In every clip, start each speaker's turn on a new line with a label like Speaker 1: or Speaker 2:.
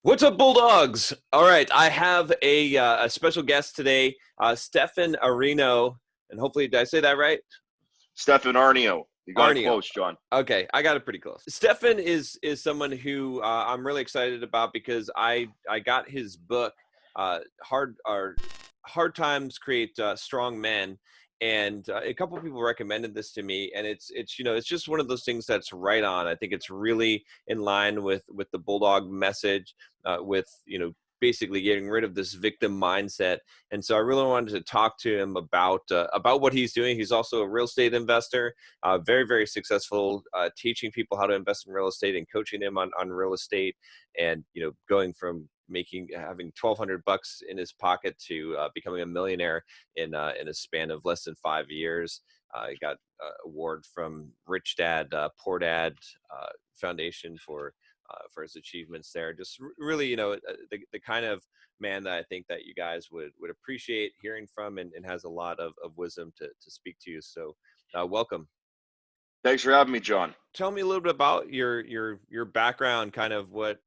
Speaker 1: What's up, Bulldogs? All right, I have a special guest today, Stefan Aarnio, and hopefully, did I say that right?
Speaker 2: Stefan Aarnio. You got it
Speaker 1: Aarnio.
Speaker 2: close, John.
Speaker 1: Okay, I got it pretty close. Stefan is someone who I'm really excited about because I got his book, Hard Times Create Strong Men, and a couple of people recommended this to me, and it's just one of those things that's right on. I think it's really in line with the Bulldog message, with basically getting rid of this victim mindset. And so I really wanted to talk to him about what he's doing. He's also a real estate investor, very, very successful, teaching people how to invest in real estate and coaching them on real estate, and going from having $1,200 in his pocket to becoming a millionaire in a span of less than 5 years. He got award from Rich Dad Poor Dad Foundation for his achievements there. Just really, the kind of man that I think that you guys would appreciate hearing from, and has a lot of wisdom to speak to you. So welcome.
Speaker 2: Thanks for having me, John.
Speaker 1: Tell me a little bit about your background, kind of what,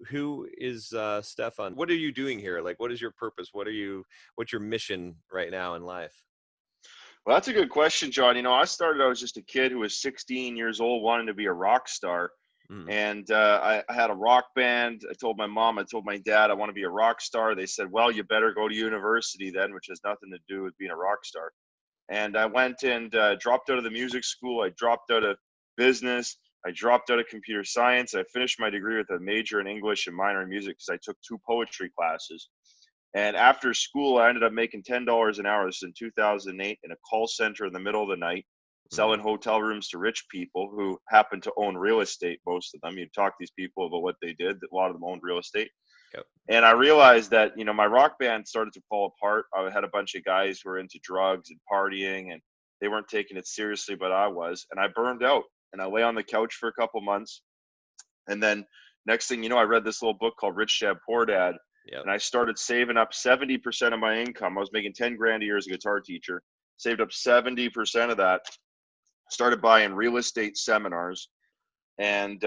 Speaker 1: who is Stefan? What are you doing here? Like, what is your purpose? What's your mission right now in life?
Speaker 2: Well, that's a good question, John. I was just a kid who was 16 years old, wanting to be a rock star.
Speaker 1: Mm,
Speaker 2: And I had a rock band. I told my mom, I told my dad, I want to be a rock star. They said, well, you better go to university then, which has nothing to do with being a rock star. And I went and dropped out of the music school. I dropped out of business. I dropped out of computer science. I finished my degree with a major in English and minor in music because I took 2 poetry classes. And after school, I ended up making $10 an hour. This is in 2008 in a call center in the middle of the night,
Speaker 1: mm,
Speaker 2: selling hotel rooms to rich people who happen to own real estate, most of them. You talk to these people about what they did, a lot of them owned real estate.
Speaker 1: yep.
Speaker 2: And I realized that, my rock band started to fall apart. I had a bunch of guys who were into drugs and partying, and they weren't taking it seriously, but I was. And I burned out, and I lay on the couch for a couple months. And then next thing you know, I read this little book called Rich Dad Poor Dad,
Speaker 1: Yep.
Speaker 2: and I started saving up 70% of my income. I was making 10 grand a year as a guitar teacher, saved up 70% of that, started buying real estate seminars. And,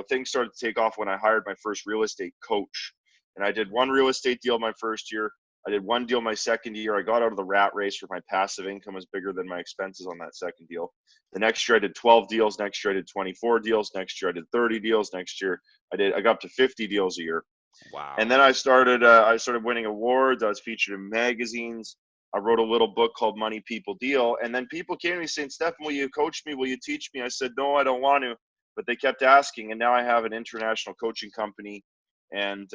Speaker 2: things started to take off when I hired my first real estate coach. And I did one real estate deal my first year. I did one deal my second year. I got out of the rat race where my passive income was bigger than my expenses on that second deal. The next year I did 12 deals. Next year I did 24 deals. Next year I did 30 deals. Next year I got up to 50 deals a year. And
Speaker 1: Wow.
Speaker 2: then I started winning awards. I was featured in magazines. I wrote a little book called Money People Deal. And then people came to me saying, Stefan, will you coach me? Will you teach me? I said, no, I don't want to. But they kept asking. And now I have an international coaching company and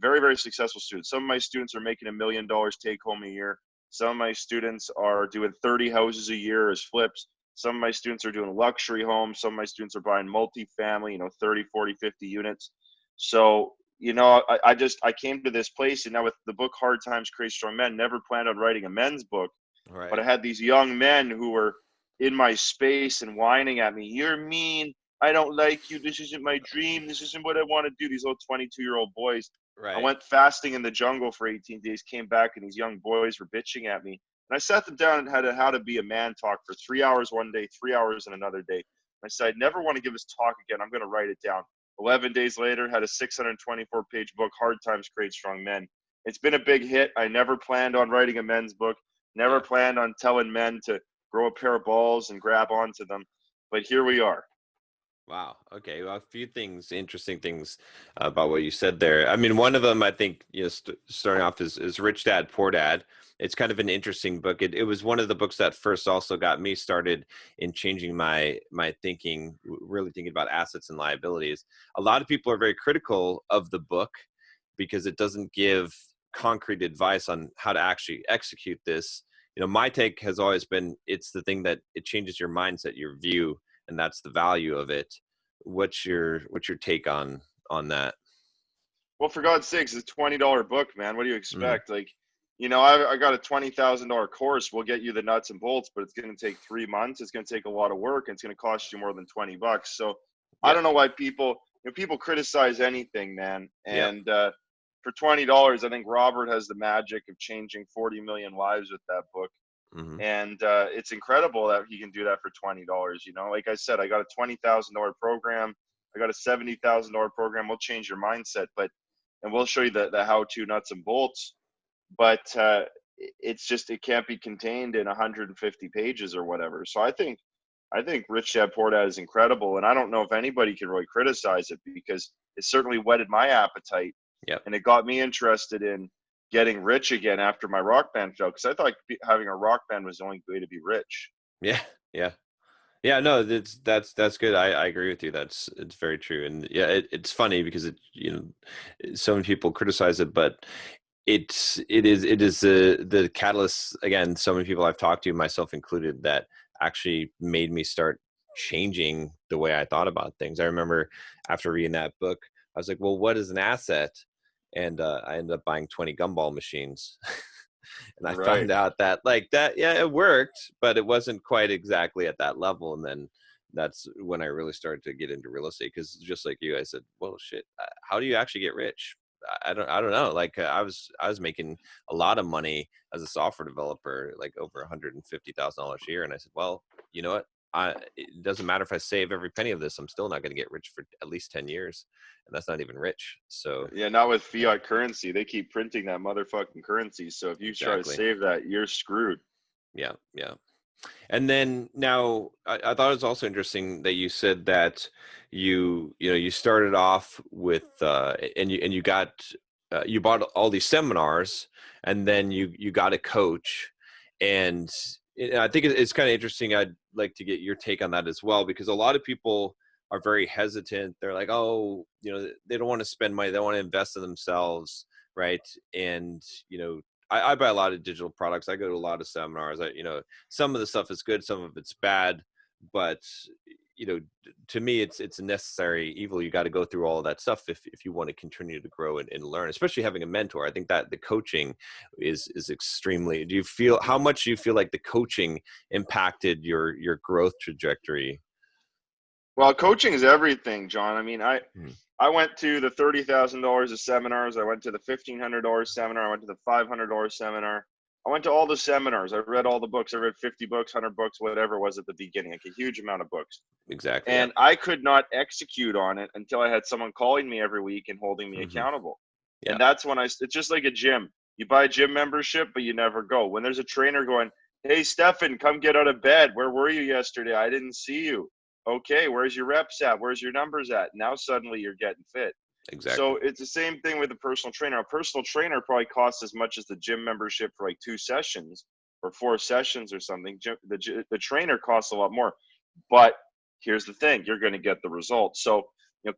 Speaker 2: very, very successful students. Some of my students are making $1 million take home a year. Some of my students are doing 30 houses a year as flips. Some of my students are doing luxury homes. Some of my students are buying multifamily, 30, 40, 50 units. So, I came to this place, and now with the book Hard Times Create Strong Men, never planned on writing a men's book,
Speaker 1: All
Speaker 2: but I
Speaker 1: right.
Speaker 2: had these young men who were in my space and whining at me. You're mean. I don't like you. This isn't my dream. This isn't what I want to do. These little 22-year-old boys. I
Speaker 1: Right.
Speaker 2: went fasting in the jungle for 18 days, came back, and these young boys were bitching at me. And I sat them down and had a how to be a man talk for 3 hours one day, 3 hours in another day. I said, I never want to give this talk again. I'm going to write it down. 11 days later, had a 624-page book, Hard Times Create Strong Men. It's been a big hit. I never planned on writing a men's book, never
Speaker 1: Yeah.
Speaker 2: planned on telling men to grow a pair of balls and grab onto them. But here we are.
Speaker 1: Wow. Okay. Well, a few things, interesting things about what you said there. I mean, one of them, I think, starting off is Rich Dad, Poor Dad. It's kind of an interesting book. It was one of the books that first also got me started in changing my thinking, really thinking about assets and liabilities. A lot of people are very critical of the book because it doesn't give concrete advice on how to actually execute this. My take has always been it's the thing that it changes your mindset, your view, and that's the value of it. What's your take on that?
Speaker 2: Well, for God's sakes, it's a $20 book, man. What do you
Speaker 1: Mm,
Speaker 2: expect? I got a $20,000 course. We'll get you the nuts and bolts, but it's going to take 3 months. It's going to take a lot of work. And it's going to cost you more than $20. So I
Speaker 1: yeah,
Speaker 2: don't know why people criticize anything, man.
Speaker 1: yeah.
Speaker 2: And for $20, I think Robert has the magic of changing 40 million lives with that book.
Speaker 1: Hmm.
Speaker 2: And it's incredible that he can do that for $20. Like I said, I got a $20,000 program. I got a $70,000 program. We'll change your mindset, and we'll show you the how-to nuts and bolts. But it's just, it can't be contained in 150 pages or whatever. So I think Rich Dad Poor Dad is incredible, and I don't know if anybody can really criticize it, because it certainly whetted my appetite,
Speaker 1: Yep.
Speaker 2: and it got me interested in getting rich again after my rock band fell, because I thought having a rock band was the only way to be rich.
Speaker 1: Yeah. Yeah. Yeah, no, that's good. I agree with you. It's very true. And yeah, it's funny because so many people criticize it, but it is the catalyst, again, so many people I've talked to, myself included, that actually made me start changing the way I thought about things. I remember after reading that book, I was like, well, what is an asset? And I ended up buying 20 gumball machines. And I
Speaker 2: Right.
Speaker 1: found out that, like, that, yeah, it worked, but it wasn't quite exactly at that level. And then that's when I really started to get into real estate, because just like you, I said, well, shit, how do you actually get rich? I don't know. Like, I was making a lot of money as a software developer, like over $150,000 a year. And I said, well, you know what? It doesn't matter if I save every penny of this, I'm still not going to get rich for at least 10 years. And that's not even rich. So
Speaker 2: Yeah, not with fiat currency. They keep printing that motherfucking currency. So if you try to
Speaker 1: exactly.
Speaker 2: save that, you're screwed.
Speaker 1: Yeah. Yeah. And then now I thought it was also interesting that you said that you started off with and you got you bought all these seminars, and then you got a coach. And I think it's kind of interesting. I'd like to get your take on that as well, because a lot of people are very hesitant. They're like, oh, they don't want to spend money, they want to invest in themselves, right? And I buy a lot of digital products, I go to a lot of seminars. Some of the stuff is good, some of it's bad, but you know to me it's a necessary evil. You got to go through all of that stuff if you want to continue to grow and learn, especially having a mentor. I think that the coaching is extremely. How much do you feel like the coaching impacted your growth trajectory?
Speaker 2: Well, coaching is everything, John. I mean,
Speaker 1: Hmm.
Speaker 2: I went to the $30,000 of seminars. I went to the $1,500 seminar. I went to the $500 seminar. I went to all the seminars. I read all the books. I read 50 books, 100 books, whatever it was at the beginning, like a huge amount of books.
Speaker 1: Exactly. Yeah.
Speaker 2: And I could not execute on it until I had someone calling me every week and holding me
Speaker 1: Hmm.
Speaker 2: accountable.
Speaker 1: Yeah.
Speaker 2: And that's when it's just like a gym. You buy a gym membership, but you never go. When there's a trainer going, hey, Stefan, come get out of bed. Where were you yesterday? I didn't see you. Okay, where's your reps at? Where's your numbers at? Now suddenly you're getting fit.
Speaker 1: Exactly.
Speaker 2: So it's the same thing with a personal trainer. A personal trainer probably costs as much as the gym membership for like 2 sessions or 4 sessions or something. The trainer costs a lot more. But here's the thing: you're going to get the results. So,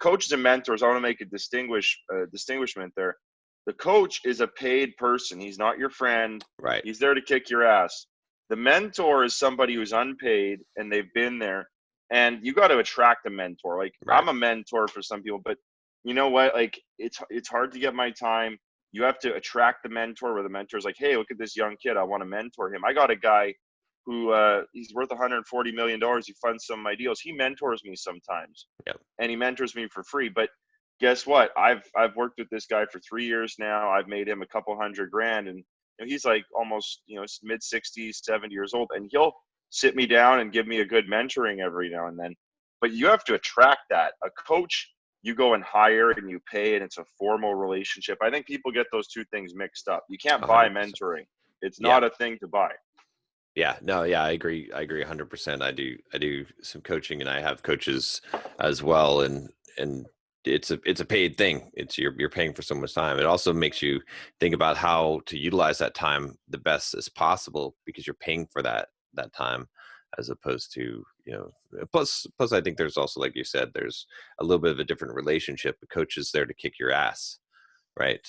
Speaker 2: coaches and mentors. I want to make a distinguishment there. The coach is a paid person. He's not your friend.
Speaker 1: Right.
Speaker 2: He's there to kick your ass. The mentor is somebody who's unpaid and they've been there. And you got to attract a mentor. Like,
Speaker 1: Right.
Speaker 2: I'm a mentor for some people, but you know what? Like, it's hard to get my time. You have to attract the mentor, where the mentor's like, hey, look at this young kid. I want to mentor him. I got a guy who he's worth $140 million. He funds some of my deals. He mentors me sometimes,
Speaker 1: Yep.
Speaker 2: and he mentors me for free. But guess what? I've worked with this guy for 3 years now. I've made him a couple hundred grand, and he's like almost mid 60s, 70 years old, and he'll sit me down and give me a good mentoring every now and then. But you have to attract that. A coach, you go and hire and you pay, and it's a formal relationship. I think people get those two things mixed up. You can't buy
Speaker 1: 100%.
Speaker 2: mentoring. It's
Speaker 1: Yeah.
Speaker 2: not a thing to buy.
Speaker 1: Yeah, no, yeah, I agree. I agree 100%. I do some coaching, and I have coaches as well. And it's a paid thing. You're paying for so much time. It also makes you think about how to utilize that time the best as possible, because you're paying for that time, as opposed to, plus I think there's also, like you said, there's a little bit of a different relationship. The coach is there to kick your ass, right?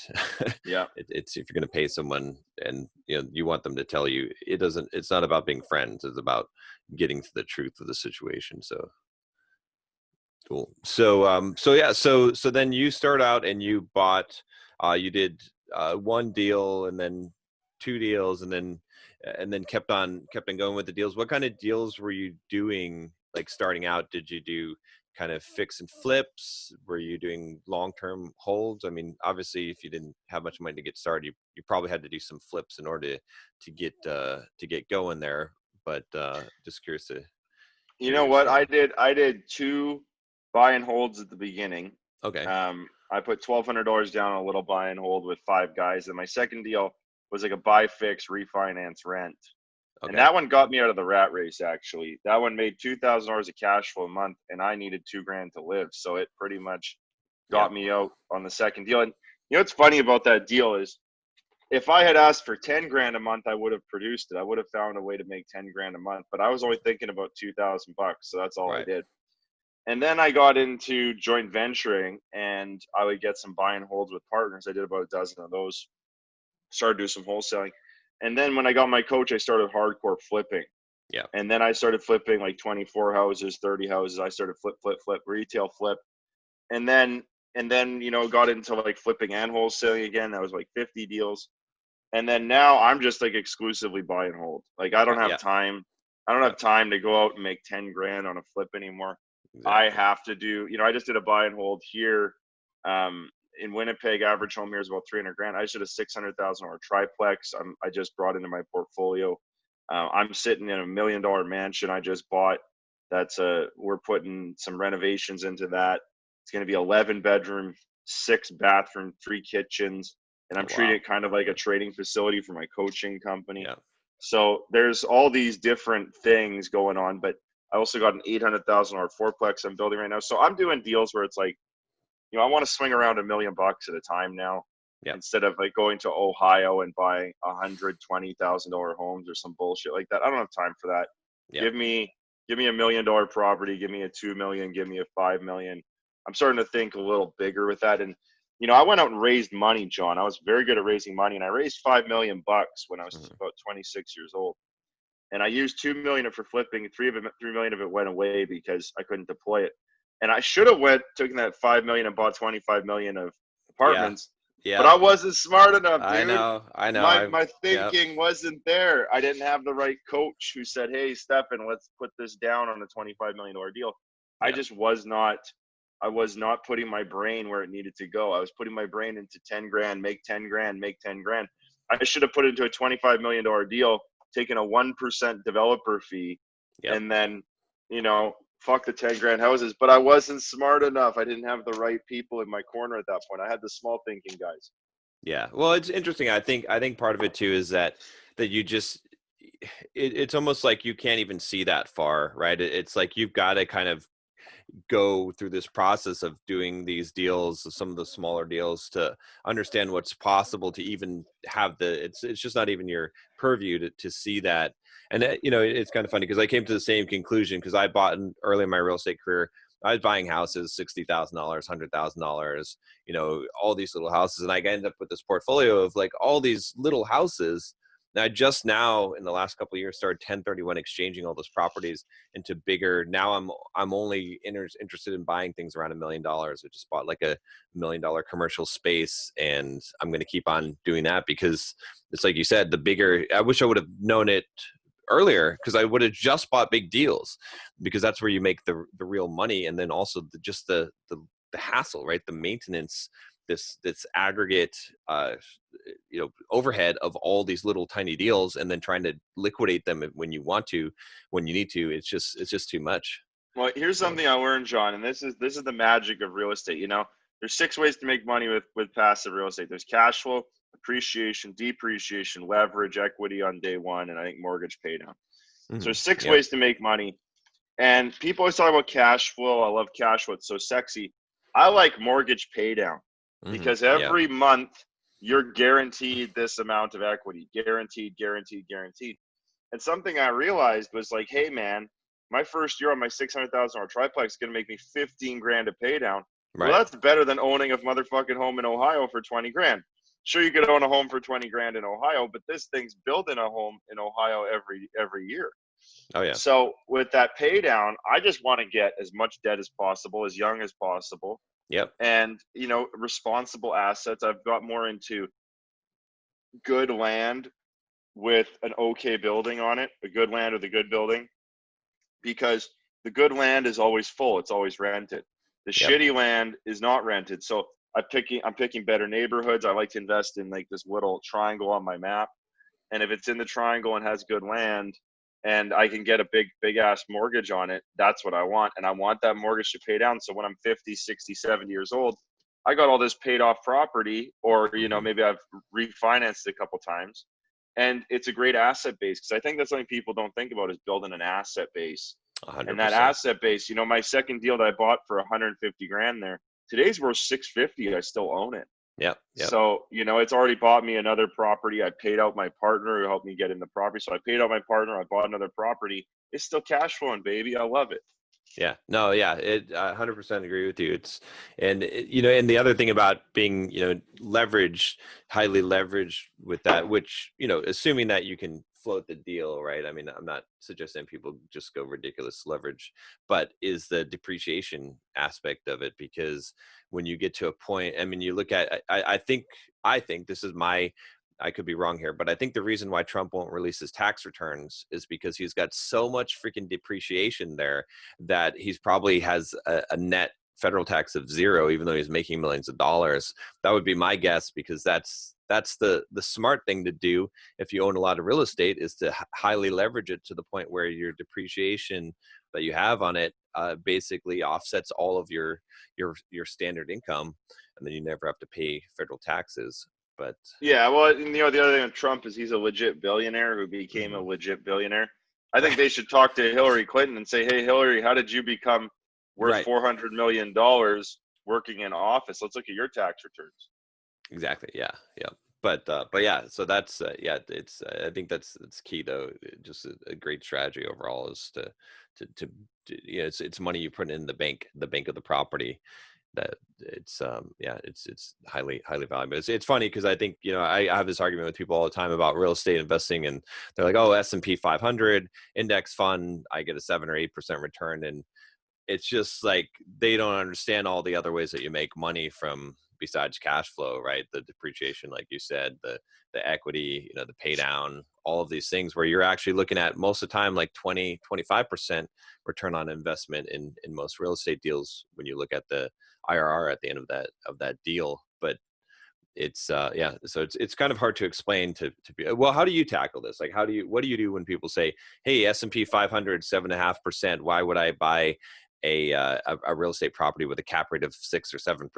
Speaker 2: Yeah.
Speaker 1: It's if you're going to pay someone, and you want them to tell you, it's not about being friends, it's about getting to the truth of the situation. So cool. So yeah, so then you start out and you bought, you did one deal, and then two deals, and then kept on going with the deals. What kind of deals were you doing, like, starting out? Did you do kind of fix and flips? Were you doing long-term holds? I mean, obviously, if you didn't have much money to get started, you probably had to do some flips in order to get going there. But just curious to
Speaker 2: You
Speaker 1: hear what
Speaker 2: know
Speaker 1: you're
Speaker 2: what?
Speaker 1: saying.
Speaker 2: I did two buy and holds at the beginning.
Speaker 1: Okay.
Speaker 2: I put $1,200 down on a little buy and hold with 5 guys. And my second deal was like a buy, fix, refinance, rent. And
Speaker 1: Okay.
Speaker 2: that one got me out of the rat race, actually. That one made $2,000 of cash flow a month, and I needed $2,000 to live. So it pretty much
Speaker 1: Yep.
Speaker 2: got me out on the second deal. And you know what's funny about that deal is if I had asked for $10,000 a month, I would have produced it. I would have found a way to make $10,000 a month, but I was only thinking about $2,000, so that's all I
Speaker 1: Right.
Speaker 2: did. And then I got into joint venturing, and I would get some buy and holds with partners. I did about a dozen of those. Started doing some wholesaling, and then when I got my coach, I started hardcore flipping.
Speaker 1: Yeah.
Speaker 2: And then I started flipping like 24 houses, 30 houses. I started flip, retail flip, and then got into like flipping and wholesaling again. That was like 50 deals. And then now I'm just like exclusively buy and hold. Like I don't have
Speaker 1: Yeah.
Speaker 2: time. I don't have
Speaker 1: Yep.
Speaker 2: time to go out and make $10,000 on a flip anymore. I
Speaker 1: Exactly.
Speaker 2: have to do, I just did a buy and hold here. In Winnipeg, average home here is about 300,000. I just did a $600,000 triplex. I just brought into my portfolio. I'm sitting in a $1 million mansion I just bought. We're putting some renovations into that. It's going to be 11 bedroom, 6 bathroom, 3 kitchens, and I'm
Speaker 1: Oh,
Speaker 2: treating
Speaker 1: wow.
Speaker 2: it kind of like a trading facility for my coaching company.
Speaker 1: Yeah.
Speaker 2: So there's all these different things going on, but I also got an $800,000 fourplex I'm building right now. So I'm doing deals where it's like, I want to swing around $1 million at a time now,
Speaker 1: Yep.
Speaker 2: instead of like going to Ohio and buying $120,000 homes or some bullshit like that. I don't have time for that.
Speaker 1: Yep.
Speaker 2: Give me $1 million property. Give me a 2 million. Give me a 5 million. I'm starting to think a little bigger with that. And I went out and raised money, John. I was very good at raising money, and I raised $5 million when I was
Speaker 1: Mhm.
Speaker 2: about 26 years old. And I used 2 million for flipping. 3 million of it went away because I couldn't deploy it. And I should have taken that 5 million and bought 25 million of
Speaker 1: Yeah.
Speaker 2: apartments, but
Speaker 1: Yep.
Speaker 2: I wasn't smart enough,
Speaker 1: I
Speaker 2: dude.
Speaker 1: know. I know.
Speaker 2: My
Speaker 1: Yep.
Speaker 2: thinking wasn't there. I didn't have the right coach who said, "Hey, Stefan, let's put this down on a $25 million deal." I
Speaker 1: Yep.
Speaker 2: just was not. I was not putting my brain where it needed to go. I was putting my brain into $10,000, make $10,000, make $10,000. I should have put it into a $25 million deal, taken a 1% developer fee,
Speaker 1: Yep.
Speaker 2: and then, fuck the $10,000 houses. But I wasn't smart enough. I didn't have the right people in my corner at that point. I had the small thinking guys.
Speaker 1: Yeah. Well, it's interesting. I think part of it too is that you just it's almost like you can't even see that far, right? It's like you've got to kind of go through this process of doing these deals, some of the smaller deals, to understand what's possible to even have it's just not even your purview to see that. And it's kind of funny because I came to the same conclusion because I bought early in my real estate career. I was buying houses, $60,000, $100,000, all these little houses. And I ended up with this portfolio of like all these little houses. And I just now in the last couple of years started 1031 exchanging all those properties into bigger. Now I'm only interested in buying things around $1 million. I just bought like a $1 million commercial space, and I'm going to keep on doing that because it's like you said, the bigger. I wish I would have known it earlier because I would have just bought big deals because that's where you make the real money, and then also just the hassle, right? The maintenance, this aggregate overhead of all these little tiny deals, and then trying to liquidate them when you want to, when you need to. It's just too much.
Speaker 2: Well, here's
Speaker 1: So
Speaker 2: something I learned, John, and this is the magic of real estate. There's 6 ways to make money with passive real estate. There's cash flow, appreciation, depreciation, leverage, equity on day one, and I think mortgage pay down. So there's six
Speaker 1: yeah.
Speaker 2: ways to make money. And people always talk about cash flow. I love cash flow. It's so sexy. I like mortgage pay down because
Speaker 1: Yeah.
Speaker 2: every month you're guaranteed this amount of equity, guaranteed, guaranteed, guaranteed. And something I realized was like, hey man, my first year on my $600,000 triplex is going to make me 15 grand to pay down. Well,
Speaker 1: Right.
Speaker 2: that's better than owning a motherfucking home in Ohio for 20 grand. Sure, you could own a home for 20 grand in Ohio, but this thing's building a home in Ohio every year.
Speaker 1: Oh yeah.
Speaker 2: So with that pay down, I just want to get as much debt as possible, as young as possible,
Speaker 1: Yep.
Speaker 2: and responsible assets. I've got more into good land with an okay building on it, a good land with a good building, because the good land is always full, it's always rented. The
Speaker 1: Yep.
Speaker 2: shitty land is not rented. So I'm picking better neighborhoods. I like to invest in like this little triangle on my map. And if it's in the triangle and has good land and I can get a big ass mortgage on it, that's what I want. And I want that mortgage to pay down. So when I'm 50, 60, 70 years old, I got all this paid off property, or,
Speaker 1: Hmm.
Speaker 2: maybe I've refinanced a couple times, and it's a great asset base. Cause I think that's something people don't think about, is building an asset base. And that
Speaker 1: 100%.
Speaker 2: asset base, my second deal that I bought for 150 grand there, today's worth 650. I still own it.
Speaker 1: Yep. Yep.
Speaker 2: So, it's already bought me another property. I paid out my partner who helped me get in the property. So I paid out my partner. I bought another property. It's still cash flowing, baby. I love it.
Speaker 1: Yeah, no, yeah, I 100% agree with you. And the other thing about being, leveraged, highly leveraged with that, which, assuming that you can float the deal, right? I mean, I'm not suggesting people just go ridiculous leverage, but is the depreciation aspect of it. Because when you get to a point, I mean, you look at, I think this is I could be wrong here, but I think the reason why Trump won't release his tax returns is because he's got so much freaking depreciation there that he's probably has a net federal tax of zero, even though he's making millions of dollars. That would be my guess, because that's the smart thing to do if you own a lot of real estate, is to highly leverage it to the point where your depreciation that you have on it basically offsets all of your standard income, and then you never have to pay federal taxes. But
Speaker 2: Yeah. Well, the other thing with Trump is he's a legit billionaire who became a
Speaker 1: mhm,
Speaker 2: legit billionaire. I think
Speaker 1: right,
Speaker 2: they should talk to Hillary Clinton and say, hey, Hillary, how did you become worth
Speaker 1: right.
Speaker 2: $400 million working in office? Let's look at your tax returns.
Speaker 1: Exactly. Yeah. Yeah. But yeah, so that's yeah, it's I think that's key though. Just a great strategy overall is to it's money you put in the bank of the property, that it's yeah, it's highly valuable. It's funny because I think, I have this argument with people all the time about real estate investing, and they're like, oh, S&P 500 index fund, I get a 7 or 8% return, and it's just like they don't understand all the other ways that you make money from besides cash flow, right? The depreciation, like you said, the equity, the pay down, all of these things where you're actually looking at most of the time like 20-25% return on investment in most real estate deals when you look at the IRR at the end of that deal. But it's yeah, so it's kind of hard to explain to be, well, how do you tackle this? Like, what do you do when people say, hey, S&P 500 7.5%, why would I buy a real estate property with a cap rate of 6 or 7%?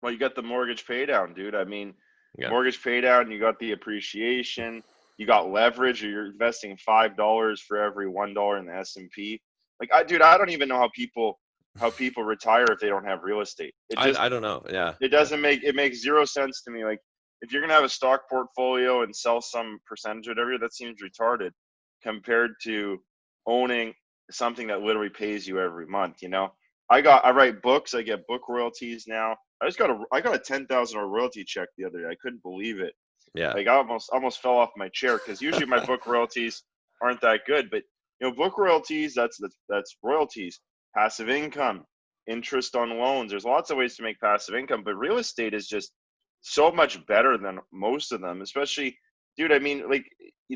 Speaker 2: Well, you got the mortgage pay down, dude. I mean,
Speaker 1: Yeah.
Speaker 2: mortgage pay down, you got the appreciation, you got leverage, or you're investing $5 for every $1 in the S&P. Like, I don't even know how people retire if they don't have real estate.
Speaker 1: I don't know. Yeah.
Speaker 2: It
Speaker 1: Yeah.
Speaker 2: doesn't make it makes zero sense to me. Like, if you're gonna have a stock portfolio and sell some percentage or whatever, that seems retarded compared to owning something that literally pays you every month. I write books, I get book royalties now. I got a $10,000 royalty check the other day. I couldn't believe it.
Speaker 1: Yeah.
Speaker 2: Like, I almost fell off my chair, because usually my book royalties aren't that good. But book royalties, that's royalties, passive income, interest on loans. There's lots of ways to make passive income, but real estate is just so much better than most of them. Especially, dude. I mean, like,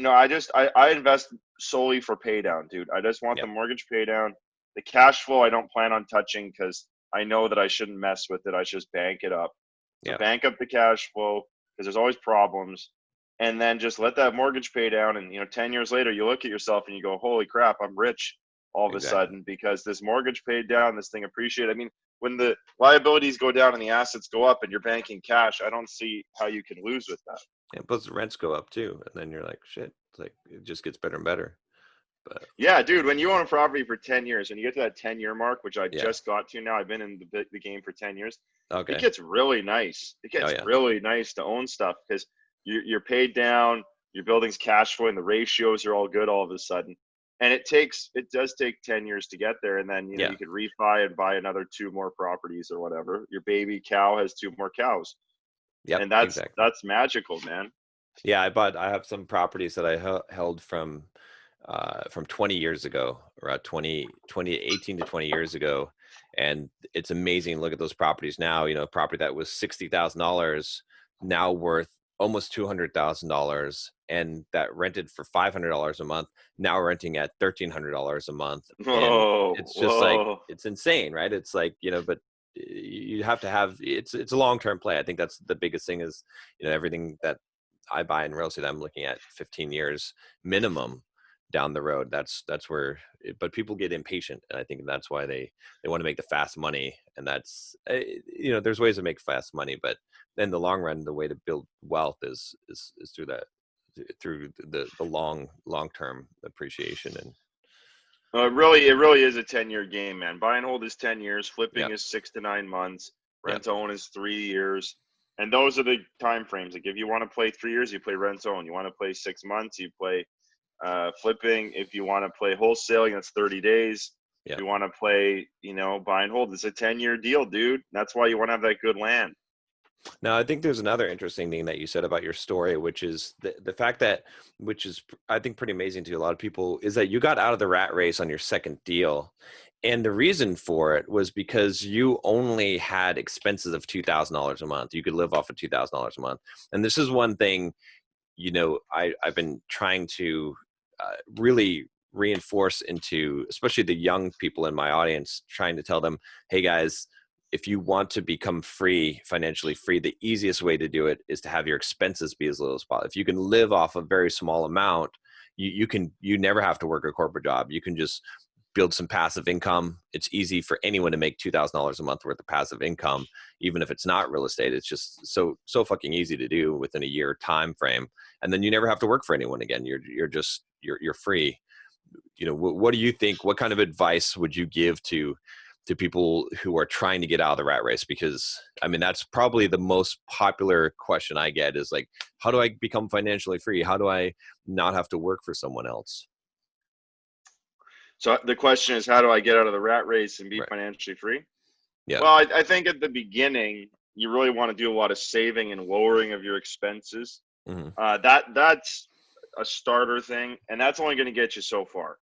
Speaker 2: I invest solely for pay down, dude. I just want
Speaker 1: Yeah.
Speaker 2: the mortgage pay down. The cash flow I don't plan on touching, because I know that I shouldn't mess with it. I should just bank it up. So
Speaker 1: Yeah.
Speaker 2: bank up the cash flow, because there's always problems, and then just let that mortgage pay down. And 10 years later, you look at yourself and you go, holy crap, I'm rich all of a
Speaker 1: Exactly.
Speaker 2: sudden, because this mortgage paid down, this thing appreciated. I mean, when the liabilities go down and the assets go up and you're banking cash, I don't see how you can lose with that.
Speaker 1: And plus the rents go up too, and then you're like, shit, it's like it just gets better and better. But
Speaker 2: Yeah, dude, when you own a property for 10 years, and you get to that 10-year mark, which I
Speaker 1: yeah.
Speaker 2: just got to now, I've been in the game for 10 years. It
Speaker 1: Okay.
Speaker 2: gets really nice. It
Speaker 1: Oh
Speaker 2: gets
Speaker 1: yeah.
Speaker 2: really nice to own stuff, because you're paid down, your building's cash flow, and the ratios are all good all of a sudden. And it does take 10 years to get there. And then,
Speaker 1: Yeah.
Speaker 2: you could refi and buy another two more properties or whatever. Your baby cow has two more cows.
Speaker 1: Yep.
Speaker 2: And that's,
Speaker 1: Exactly.
Speaker 2: that's magical, man.
Speaker 1: Yeah, I have some properties that I held from 20 years ago, around 18 to 20 years ago. And it's amazing. Look at those properties now, property that was $60,000 now worth almost $200,000, and that rented for $500 a month, now renting at $1,300 a month. And
Speaker 2: Whoa,
Speaker 1: it's just like,
Speaker 2: whoa.
Speaker 1: it's insane, right? It's like, but you have to have, it's a long-term play. I think that's the biggest thing is, everything that I buy in real estate, I'm looking at 15 years minimum down the road. That's where, but people get impatient, and I think that's why they want to make the fast money. And that's, there's ways to make fast money, but in the long run, the way to build wealth is through that, through the long term appreciation. And
Speaker 2: It really is a 10-year game, man. Buy and hold is 10 years.
Speaker 1: yeah,
Speaker 2: Flipping is 6 to 9 months.
Speaker 1: yeah,
Speaker 2: Rent to own is 3 years. And those are the time frames. Like if you want to play 3 years, you play rent to own. You want to play 6 months, you play flipping. If you want to play wholesaling, that's 30 days. If
Speaker 1: yeah.
Speaker 2: you want to play, buy and hold, it's a 10-year deal, dude. That's why you want to have that good land.
Speaker 1: Now, I think there's another interesting thing that you said about your story, which is the fact that, which is, I think, pretty amazing to a lot of people, is that you got out of the rat race on your second deal. And the reason for it was because you only had expenses of $2,000 a month. You could live off of $2,000 a month. And this is one thing, I've been trying to really reinforce into, especially the young people in my audience, trying to tell them, hey guys, if you want to become financially free, the easiest way to do it is to have your expenses be as little as possible. If you can live off a very small amount, you never have to work a corporate job. You can just build some passive income. It's easy for anyone to make $2,000 a month worth of passive income, even if it's not real estate. It's just so fucking easy to do within a year time frame, and then you never have to work for anyone again. You're free. What do you think? What kind of advice would you give to people who are trying to get out of the rat race? Because I mean, that's probably the most popular question I get is like, how do I become financially free? How do I not have to work for someone else?
Speaker 2: So the question is, how do I get out of the rat race and be
Speaker 1: Right.
Speaker 2: financially free?
Speaker 1: Yeah.
Speaker 2: Well, I think at the beginning, you really want to do a lot of saving and lowering of your expenses.
Speaker 1: Hmm.
Speaker 2: That's a starter thing, and that's only going to get you so far,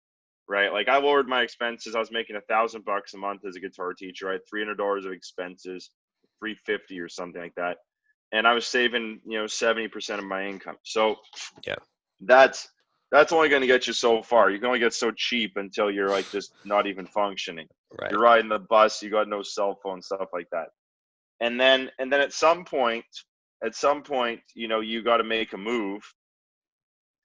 Speaker 2: right? Like I lowered my expenses. I was making $1,000 a month as a guitar teacher. I had $300 of expenses, 350 or something like that, and I was saving 70% of my income. So
Speaker 1: Yeah.
Speaker 2: that's that's only going to get you so far. You can only get so cheap until you're like just not even functioning.
Speaker 1: Right.
Speaker 2: You're riding the bus, you got no cell phone, stuff like that. And then at some point, you got to make a move,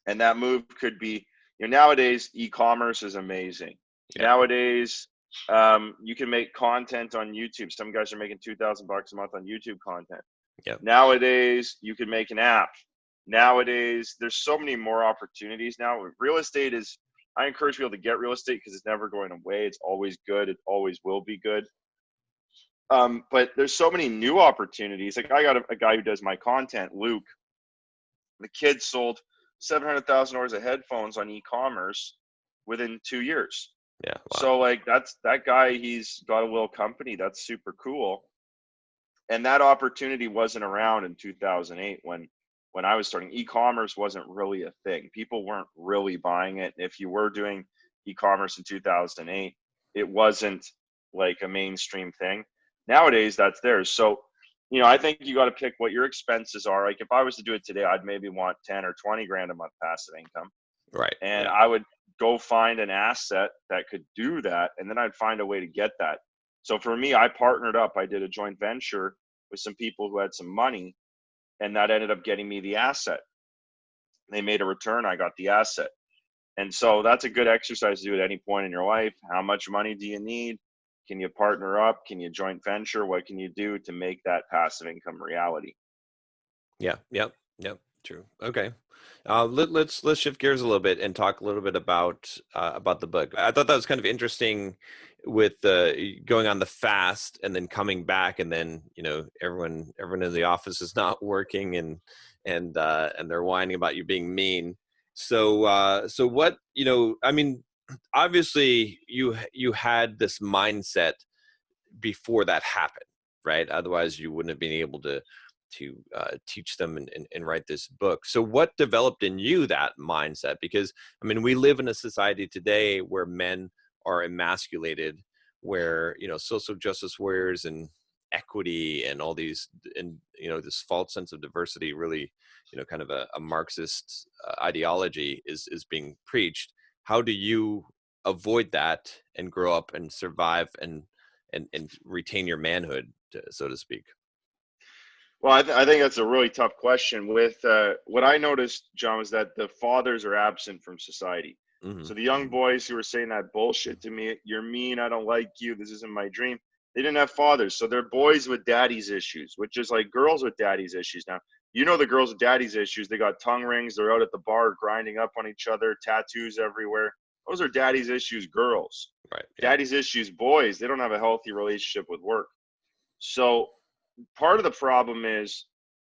Speaker 2: and that move could be, nowadays e-commerce is amazing.
Speaker 1: Yeah.
Speaker 2: Nowadays, you can make content on YouTube. Some guys are making $2,000 a month on YouTube content.
Speaker 1: Yeah.
Speaker 2: Nowadays, you can make an app. Nowadays, there's so many more opportunities now. Real estate is, I encourage people to get real estate because it's never going away. It's always good. It always will be good. But there's so many new opportunities. Like I got a guy who does my content, Luke. The kid sold $700,000 of headphones on e-commerce within 2 years.
Speaker 1: Yeah. Wow.
Speaker 2: So like that guy. He's got a little company. That's super cool. And that opportunity wasn't around in 2008 when I was starting. E-commerce wasn't really a thing. People weren't really buying it. If you were doing e-commerce in 2008, it wasn't like a mainstream thing. Nowadays, that's theirs. So, I think you got to pick what your expenses are. Like if I was to do it today, I'd maybe want 10 or 20 grand a month passive income.
Speaker 1: Right.
Speaker 2: And
Speaker 1: Yeah.
Speaker 2: I would go find an asset that could do that. And then I'd find a way to get that. So for me, I partnered up. I did a joint venture with some people who had some money, and that ended up getting me the asset. They made a return. I got the asset. And so that's a good exercise to do at any point in your life. How much money do you need? Can you partner up? Can you joint venture? What can you do to make that passive income reality?
Speaker 1: Yeah. Yep. Yep. True. Okay. Let's shift gears a little bit and talk a little bit about the book. I thought that was kind of interesting with going on the fast and then coming back, and then everyone in the office is not working, and they're whining about you being mean. So what, I mean, obviously you had this mindset before that happened, right? Otherwise, you wouldn't have been able to teach them and write this book. So, what developed in you that mindset? Because I mean, we live in a society today where men are emasculated, where social justice warriors and equity and all these, and this false sense of diversity, really, kind of a Marxist ideology is being preached. How do you avoid that and grow up and survive and retain your manhood, so to speak?
Speaker 2: Well, I think that's a really tough question. With what I noticed, John, was that the fathers are absent from society.
Speaker 1: Hmm.
Speaker 2: So the young
Speaker 1: Hmm.
Speaker 2: boys who were saying that bullshit to me, "You're mean. I don't like you. This isn't my dream." They didn't have fathers, so they're boys with daddy's issues, which is like girls with daddy's issues. Now, you know the girls with daddy's issues. They got tongue rings. They're out at the bar grinding up on each other, tattoos everywhere. Those are daddy's issues, girls.
Speaker 1: Right. Yeah.
Speaker 2: Daddy's issues, boys. They don't have a healthy relationship with work. So part of the problem is,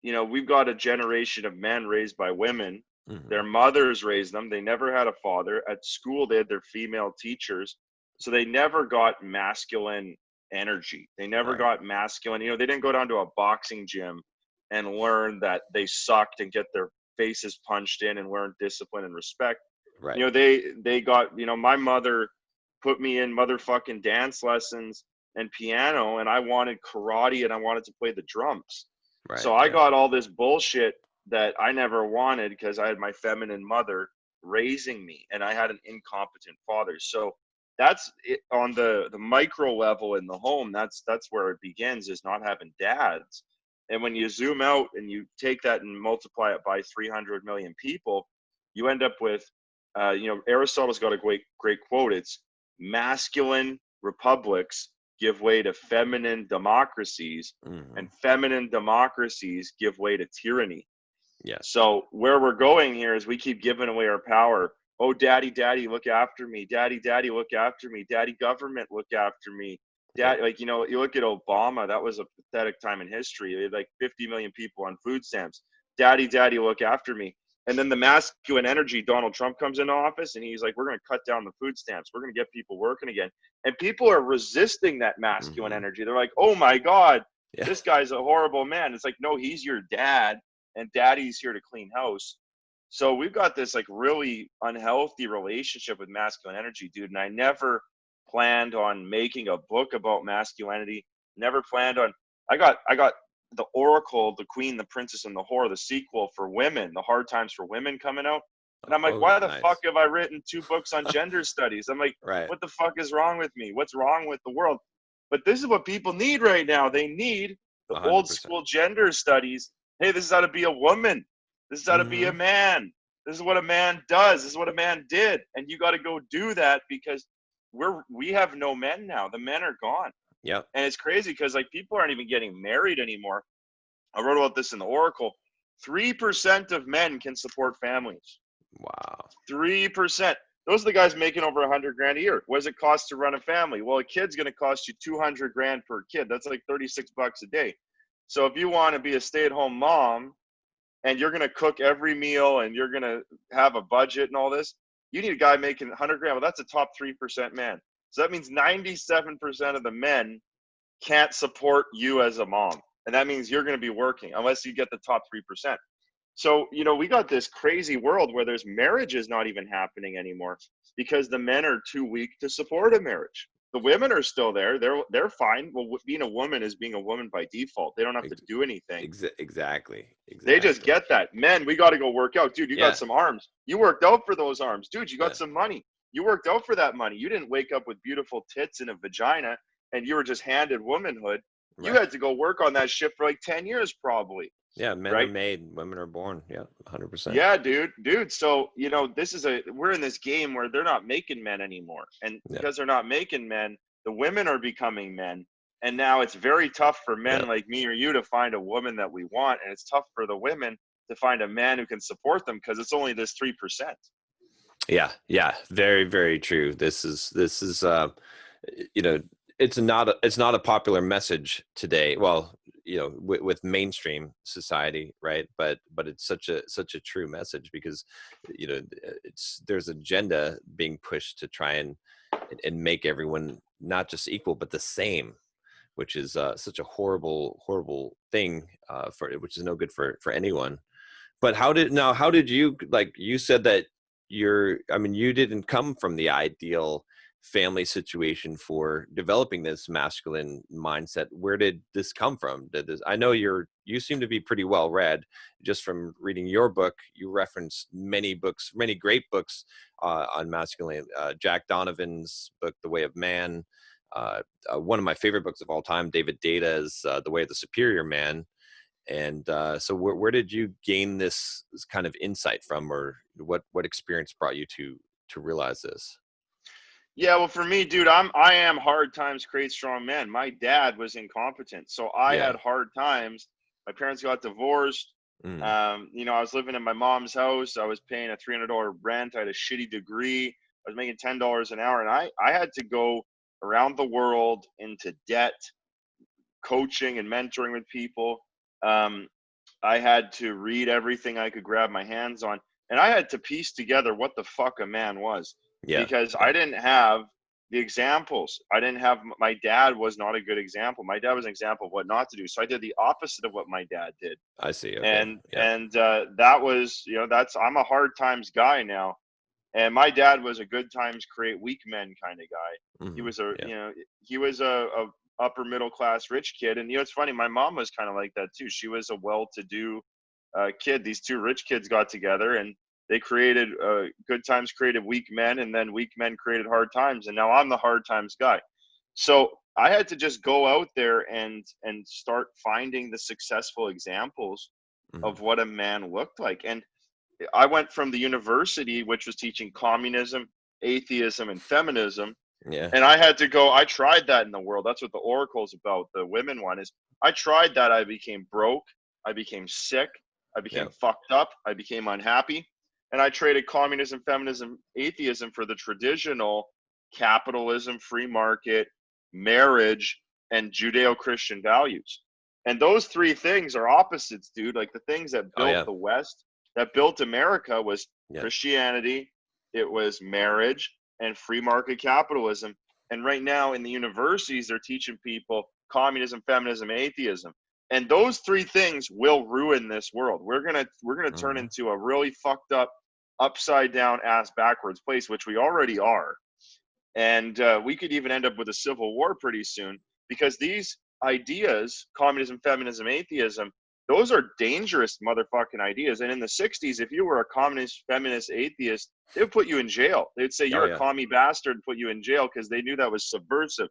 Speaker 2: we've got a generation of men raised by women.
Speaker 1: Hmm.
Speaker 2: Their mothers raised them. They never had a father. At school, they had their female teachers. So they never got masculine energy. They never
Speaker 1: Right.
Speaker 2: got masculine. They didn't go down to a boxing gym and learn that they sucked and get their faces punched in and learn discipline and respect.
Speaker 1: Right.
Speaker 2: They got, my mother put me in motherfucking dance lessons and piano, and I wanted karate and I wanted to play the drums.
Speaker 1: Right.
Speaker 2: So I
Speaker 1: Yeah.
Speaker 2: got all this bullshit that I never wanted because I had my feminine mother raising me and I had an incompetent father. So that's it, on the micro level in the home. That's where it begins, is not having dads. And when you zoom out and you take that and multiply it by 300 million people, you end up with, Aristotle's got a great quote. It's masculine republics give way to feminine democracies,
Speaker 1: Hmm.
Speaker 2: and feminine democracies give way to tyranny.
Speaker 1: Yes.
Speaker 2: So where we're going here is we keep giving away our power. Oh, daddy, daddy, look after me. Daddy, daddy, look after me. Daddy, government, look after me.
Speaker 1: Yep.
Speaker 2: Dad, like, you look at Obama, that was a pathetic time in history. They had like 50 million people on food stamps. Daddy, daddy, look after me. And then the masculine energy, Donald Trump comes into office and he's like, we're going to cut down the food stamps. We're going to get people working again. And people are resisting that masculine
Speaker 1: Hmm.
Speaker 2: energy. They're like, oh my God,
Speaker 1: Yeah.
Speaker 2: this guy's a horrible man. It's like, no, he's your dad and daddy's here to clean house. So we've got this like really unhealthy relationship with masculine energy, dude. And I never planned on making a book about masculinity. Never planned on. I got the Oracle, the Queen, the Princess, and the Whore, the sequel for women, the Hard Times for Women coming out. And I'm like,
Speaker 1: Oh,
Speaker 2: why the fuck
Speaker 1: nice.
Speaker 2: have I written 2 books on gender studies? I'm like,
Speaker 1: Right.
Speaker 2: what the fuck is wrong with me? What's wrong with the world? But this is what people need right now. They need the old
Speaker 1: 100%.
Speaker 2: school gender studies. Hey, this is how to be a woman. This is how to be a
Speaker 1: Hmm.
Speaker 2: man. This is what a man does. This is what a man did. And you got to go do that because we have no men now. The men are gone.
Speaker 1: Yep.
Speaker 2: And it's crazy because like people aren't even getting married anymore. I wrote about this in the Oracle. 3% of men can support families.
Speaker 1: Wow.
Speaker 2: 3%. Those are the guys making over 100 grand a year. What does it cost to run a family? Well, a kid's going to cost you 200 grand per kid. That's like 36 bucks a day. So if you want to be a stay-at-home mom and you're going to cook every meal and you're going to have a budget and all this, you need a guy making 100 grand. Well, that's a top 3% man. So that means 97% of the men can't support you as a mom. And that means you're going to be working unless you get the top 3%. So, we got this crazy world where there's marriages not even happening anymore because the men are too weak to support a marriage. The women are still there. They're fine. Well, being a woman is being a woman by default. They don't have to
Speaker 1: Ex-
Speaker 2: do anything.
Speaker 1: exactly.
Speaker 2: They just
Speaker 1: Exactly.
Speaker 2: get that. Men, we got to go work out. Dude, you got
Speaker 1: Yeah.
Speaker 2: some arms. You worked out for those arms. Dude, you
Speaker 1: Yeah.
Speaker 2: got some money. You worked out for that money. You didn't wake up with beautiful tits and a vagina and you were just handed womanhood. You
Speaker 1: Right.
Speaker 2: had to go work on that shit for like 10 years probably,
Speaker 1: Yeah. Men are
Speaker 2: right?
Speaker 1: made, women are born. Yeah. 100%.
Speaker 2: Yeah, dude. So, we're in this game where they're not making men anymore. And
Speaker 1: Yeah.
Speaker 2: because they're not making men, the women are becoming men. And now it's very tough for
Speaker 1: Yeah.
Speaker 2: men like me or you to find a woman that we want. And it's tough for the women to find a man who can support them because it's only this 3%.
Speaker 1: Yeah. Yeah. Very, very true. You know, it's not a popular message today. Well, with mainstream society, right? But it's such a true message because, there's agenda being pushed to try and make everyone not just equal, but the same, which is such a horrible thing, which is no good for anyone. But how did you, like you said that you didn't come from the ideal family situation for developing this masculine mindset. Where did this come from? I know you seem to be pretty well read. Just from reading your book, you reference many books, many great books on masculine. Jack Donovan's book, The Way of Man. One of my favorite books of all time, David Data's The Way of the Superior Man. And so where did you gain this kind of insight from, or what experience brought you to realize this?
Speaker 2: Yeah, well, for me, dude, I am hard times create strong men. My dad was incompetent, so I
Speaker 1: Yeah.
Speaker 2: had hard times. My parents got divorced.
Speaker 1: Mm,
Speaker 2: I was living in my mom's house. I was paying a $300 rent. I had a shitty degree. I was making $10 an hour, and I had to go around the world into debt, coaching and mentoring with people. Um, I had to read everything I could grab my hands on, and I had to piece together what the fuck a man was,
Speaker 1: yeah.
Speaker 2: because
Speaker 1: Yeah.
Speaker 2: I didn't have the examples. I didn't have My dad was not a good example. My dad was an example of what not to do. So I did the opposite of what my dad did.
Speaker 1: I see. Okay. Yeah.
Speaker 2: And that was, that's I'm a hard times guy now. And my dad was a good times create weak men kind of guy. He
Speaker 1: Hmm.
Speaker 2: was a,
Speaker 1: Yeah.
Speaker 2: he was a upper middle class rich kid. And it's funny, my mom was kind of like that too. She was a well-to-do kid. These two rich kids got together and they created good times created weak men, and then weak men created hard times. And now I'm the hard times guy. So I had to just go out there and start finding the successful examples
Speaker 1: Hmm.
Speaker 2: of what a man looked like. And I went from the university, which was teaching communism, atheism, and feminism.
Speaker 1: Yeah.
Speaker 2: And I had to go, I tried that in the world. That's what the Oracle's about. The women one is I tried that. I became broke. I became sick. I
Speaker 1: Yeah.
Speaker 2: became fucked up. I became unhappy. And I traded communism, feminism, atheism for the traditional capitalism, free market, marriage, and Judeo Christian values. And those three things are opposites, dude. Like the things that
Speaker 1: Oh
Speaker 2: built
Speaker 1: yeah.
Speaker 2: the West, that built America was
Speaker 1: Yeah.
Speaker 2: Christianity, it was marriage, and free market capitalism. And right now in the universities, they're teaching people communism, feminism, atheism. And those three things will ruin this world. We're gonna turn
Speaker 1: Hmm.
Speaker 2: into a really fucked up, upside down, ass backwards place, which we already are. And we could even end up with a civil war pretty soon, because these ideas, communism, feminism, atheism, those are dangerous motherfucking ideas. And in the 60s, if you were a communist, feminist, atheist, they would put you in jail. They'd say
Speaker 1: Oh
Speaker 2: you're a
Speaker 1: yeah.
Speaker 2: commie bastard and put you in jail, because they knew that was subversive.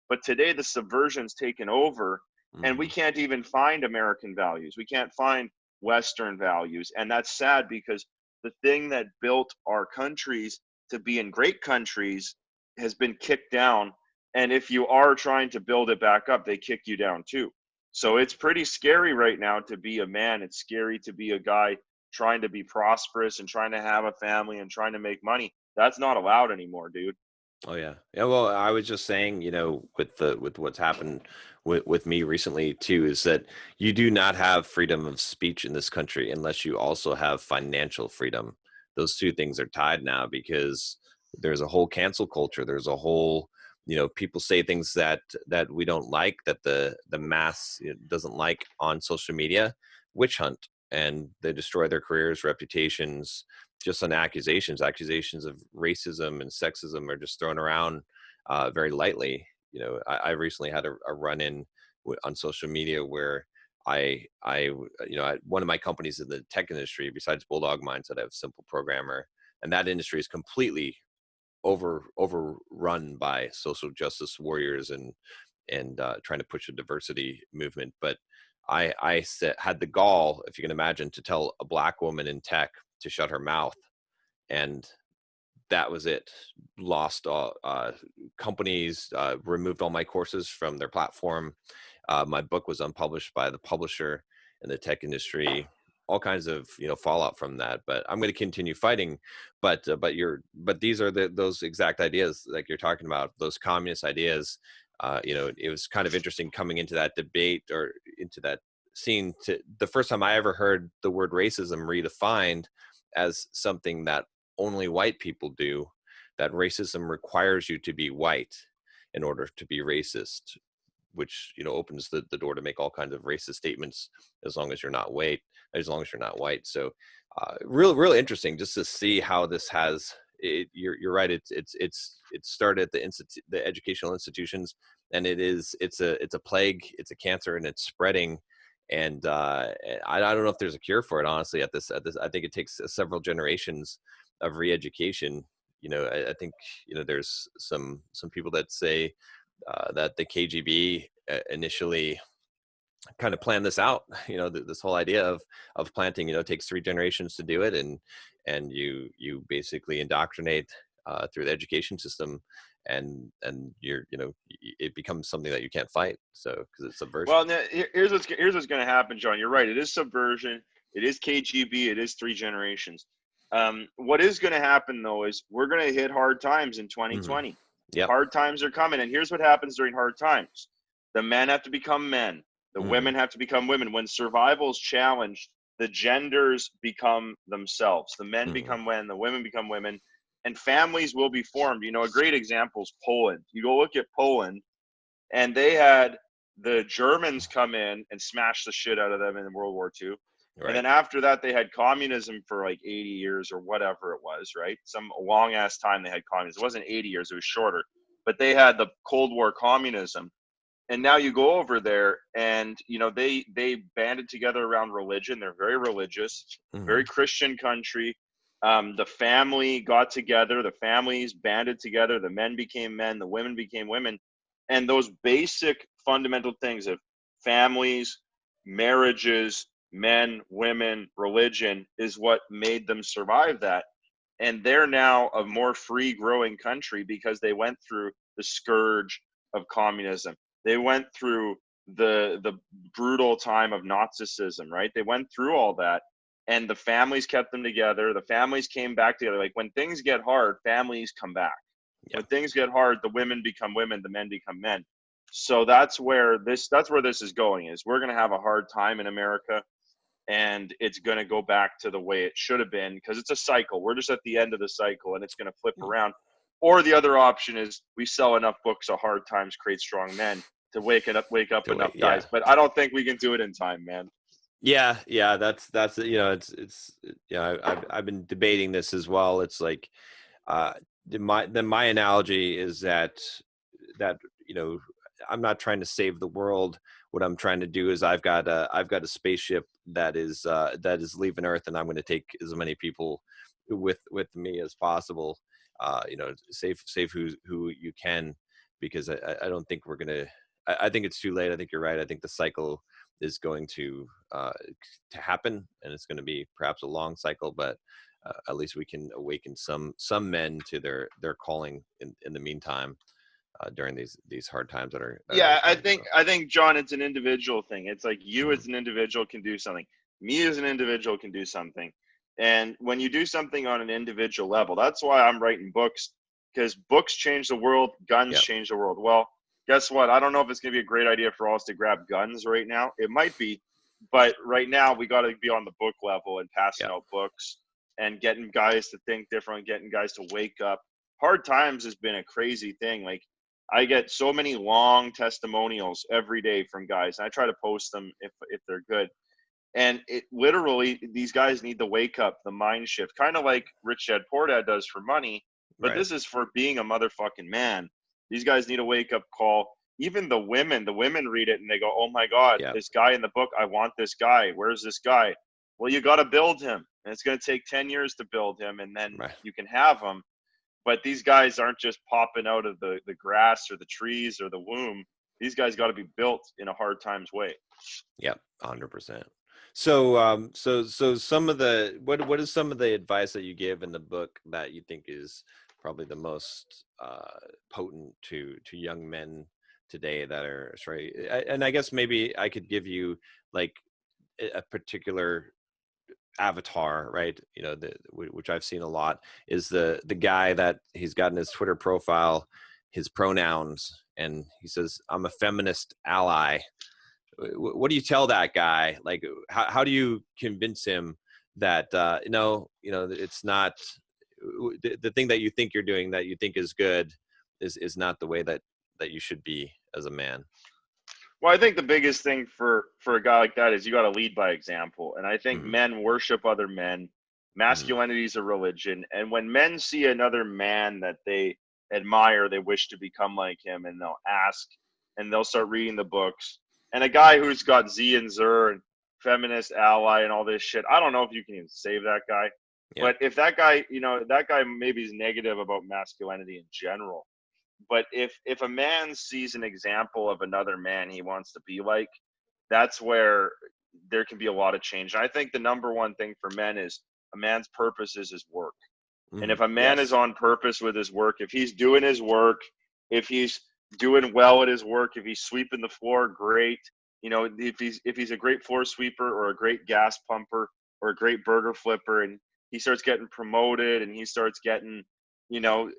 Speaker 2: But today the subversion's taken over, and we
Speaker 1: Hmm.
Speaker 2: can't even find American values. We can't find Western values. And that's sad, because the thing that built our countries to be in great countries has been kicked down. And if you are trying to build it back up, they kick you down too. So it's pretty scary right now to be a man. It's scary to be a guy trying to be prosperous and trying to have a family and trying to make money. That's not allowed anymore, dude.
Speaker 1: Oh yeah. Yeah. Well, I was just saying, with what's happened with me recently too, is that you do not have freedom of speech in this country unless you also have financial freedom. Those two things are tied now because there's a whole cancel culture. There's a whole, people say things that we don't like, that the mass doesn't like on social media, witch hunt, and they destroy their careers, reputations, just on accusations of racism and sexism are just thrown around very lightly. I recently had a run in on social media where one of my companies in the tech industry, besides Bulldog Mindset, I have Simple Programmer, and that industry is completely overrun by social justice warriors and trying to push a diversity movement. But had the gall, if you can imagine, to tell a black woman in tech to shut her mouth, and that was it. Lost all companies, removed all my courses from their platform. My book was unpublished by the publisher in the tech industry. All kinds of fallout from that. But I'm going to continue fighting. But these are those exact ideas like you're talking about. Those communist ideas. It was kind of interesting coming into that debate or into that scene. The first time I ever heard the word racism redefined as something that only white people do, that racism requires you to be white in order to be racist, which opens the door to make all kinds of racist statements as long as you're not white. So real interesting just to see how this has it. You're right, it started at the educational institutions, and it's a plague, it's a cancer, and it's spreading. And I don't know if there's a cure for it, honestly. At this I think it takes several generations of re-education. I think there's some people that say that the KGB initially kind of plan this out. This whole idea of planting, takes 3 generations to do it, and you basically indoctrinate through the education system, and it becomes something that you can't fight. So because it's subversion.
Speaker 2: Well, now, here's what's going to happen, John. You're right. It is subversion. It is KGB. It is 3 generations. What is going to happen though is we're going to hit hard times in
Speaker 1: Hmm.
Speaker 2: 2020.
Speaker 1: Yep.
Speaker 2: Hard times are coming, and here's what happens during hard times: the men have to become men. The
Speaker 1: Hmm.
Speaker 2: women have to become women. When survival is challenged, the genders become themselves. The men
Speaker 1: Hmm.
Speaker 2: become men. The women become women, and families will be formed. A great example is Poland. You go look at Poland, and they had the Germans come in and smash the shit out of them in World War II. And
Speaker 1: Right.
Speaker 2: then after that, they had communism for like 80 years or whatever it was, right? Some long ass time they had communism. It wasn't 80 years, it was shorter. But they had the Cold War communism. And now you go over there and they banded together around religion. They're very religious,
Speaker 1: Hmm.
Speaker 2: very Christian country. The family got together, the families banded together, the men became men, the women became women. And those basic fundamental things of families, marriages, men, women, religion is what made them survive that. And they're now a more free growing country because they went through the scourge of communism. They went through the brutal time of Nazism, right? They went through all that, and the families kept them together. The families came back together. Like when things get hard, families come back.
Speaker 1: Yeah.
Speaker 2: When things get hard, the women become women, the men become men. So that's where this is going. Is we're going to have a hard time in America, and it's going to go back to the way it should have been because it's a cycle. We're just at the end of the cycle, and it's going to flip around. Or the other option is we sell enough books of Hard Times Create Strong Men to wake up
Speaker 1: To
Speaker 2: enough
Speaker 1: wait. Yeah.
Speaker 2: guys. But I don't think we can do it in time, man.
Speaker 1: Yeah. That's it's I've been debating this as well. It's like uh my analogy is that I'm not trying to save the world. What I'm trying to do is I've got a spaceship that is leaving Earth, and I'm going to take as many people with me as possible. Save who you can, because I don't think we're gonna. I think it's too late. I think you're right. I think the cycle is going to happen, and it's going to be perhaps a long cycle, but at least we can awaken some men to their calling in the meantime, during these hard times that are
Speaker 2: Yeah, I
Speaker 1: coming.
Speaker 2: think
Speaker 1: So
Speaker 2: I think John, it's an individual thing. It's like you
Speaker 1: mhm.
Speaker 2: as an individual can do something. Me as an individual can do something. And when you do something on an individual level, that's why I'm writing books, because books change the world, guns
Speaker 1: Yeah.
Speaker 2: change the world. Well, guess what? I don't know if it's going to be a great idea for us to grab guns right now. It might be, but right now we got to be on the book level and passing
Speaker 1: Yeah.
Speaker 2: out books and getting guys to think different, getting guys to wake up. Hard times has been a crazy thing. Like I get so many long testimonials every day from guys, and I try to post them if they're good. And it literally, these guys need the wake up, the mind shift, kind of like Rich Dad Poor Dad does for money, but
Speaker 1: Right.
Speaker 2: this is for being a motherfucking man. These guys need a wake up call. Even the women read it and they go, "Oh my God,
Speaker 1: Yeah.
Speaker 2: this guy in the book, I want this guy. Where's this guy?" Well, you got to build him, and it's going to take 10 years to build him, and then
Speaker 1: Right.
Speaker 2: you can have him. But these guys aren't just popping out of the grass or the trees or the womb. These guys got to be built in a hard times way.
Speaker 1: Yeah. 100%. So some of the what is some of the advice that you give in the book that you think is probably the most potent to young men today that are sorry, and I guess maybe I could give you like a particular avatar, right? Which I've seen a lot, is the guy that he's got in his Twitter profile, his pronouns, and he says, "I'm a feminist ally." What do you tell that guy? Like, how do you convince him that it's not the thing that you think you're doing that you think is good is not the way that you should be as a man?
Speaker 2: Well, I think the biggest thing for a guy like that is you got to lead by example. And I think
Speaker 1: Hmm.
Speaker 2: men worship other men.
Speaker 1: Hmm.
Speaker 2: Masculinity is a religion, and when men see another man that they admire, they wish to become like him, and they'll ask, and they'll start reading the books. And a guy who's got Z and Zer and feminist ally and all this shit, I don't know if you can even save that guy.
Speaker 1: Yeah.
Speaker 2: But if that guy maybe is negative about masculinity in general, but if a man sees an example of another man he wants to be like, that's where there can be a lot of change. And I think the number one thing for men is a man's purpose is his work. And if a man is
Speaker 1: Yes.
Speaker 2: on purpose with his work, if he's doing his work, if he's doing well at his work, if he's sweeping the floor, great. You know, if he's a great floor sweeper or a great gas pumper or a great burger flipper, and he starts getting promoted and he starts getting, you know,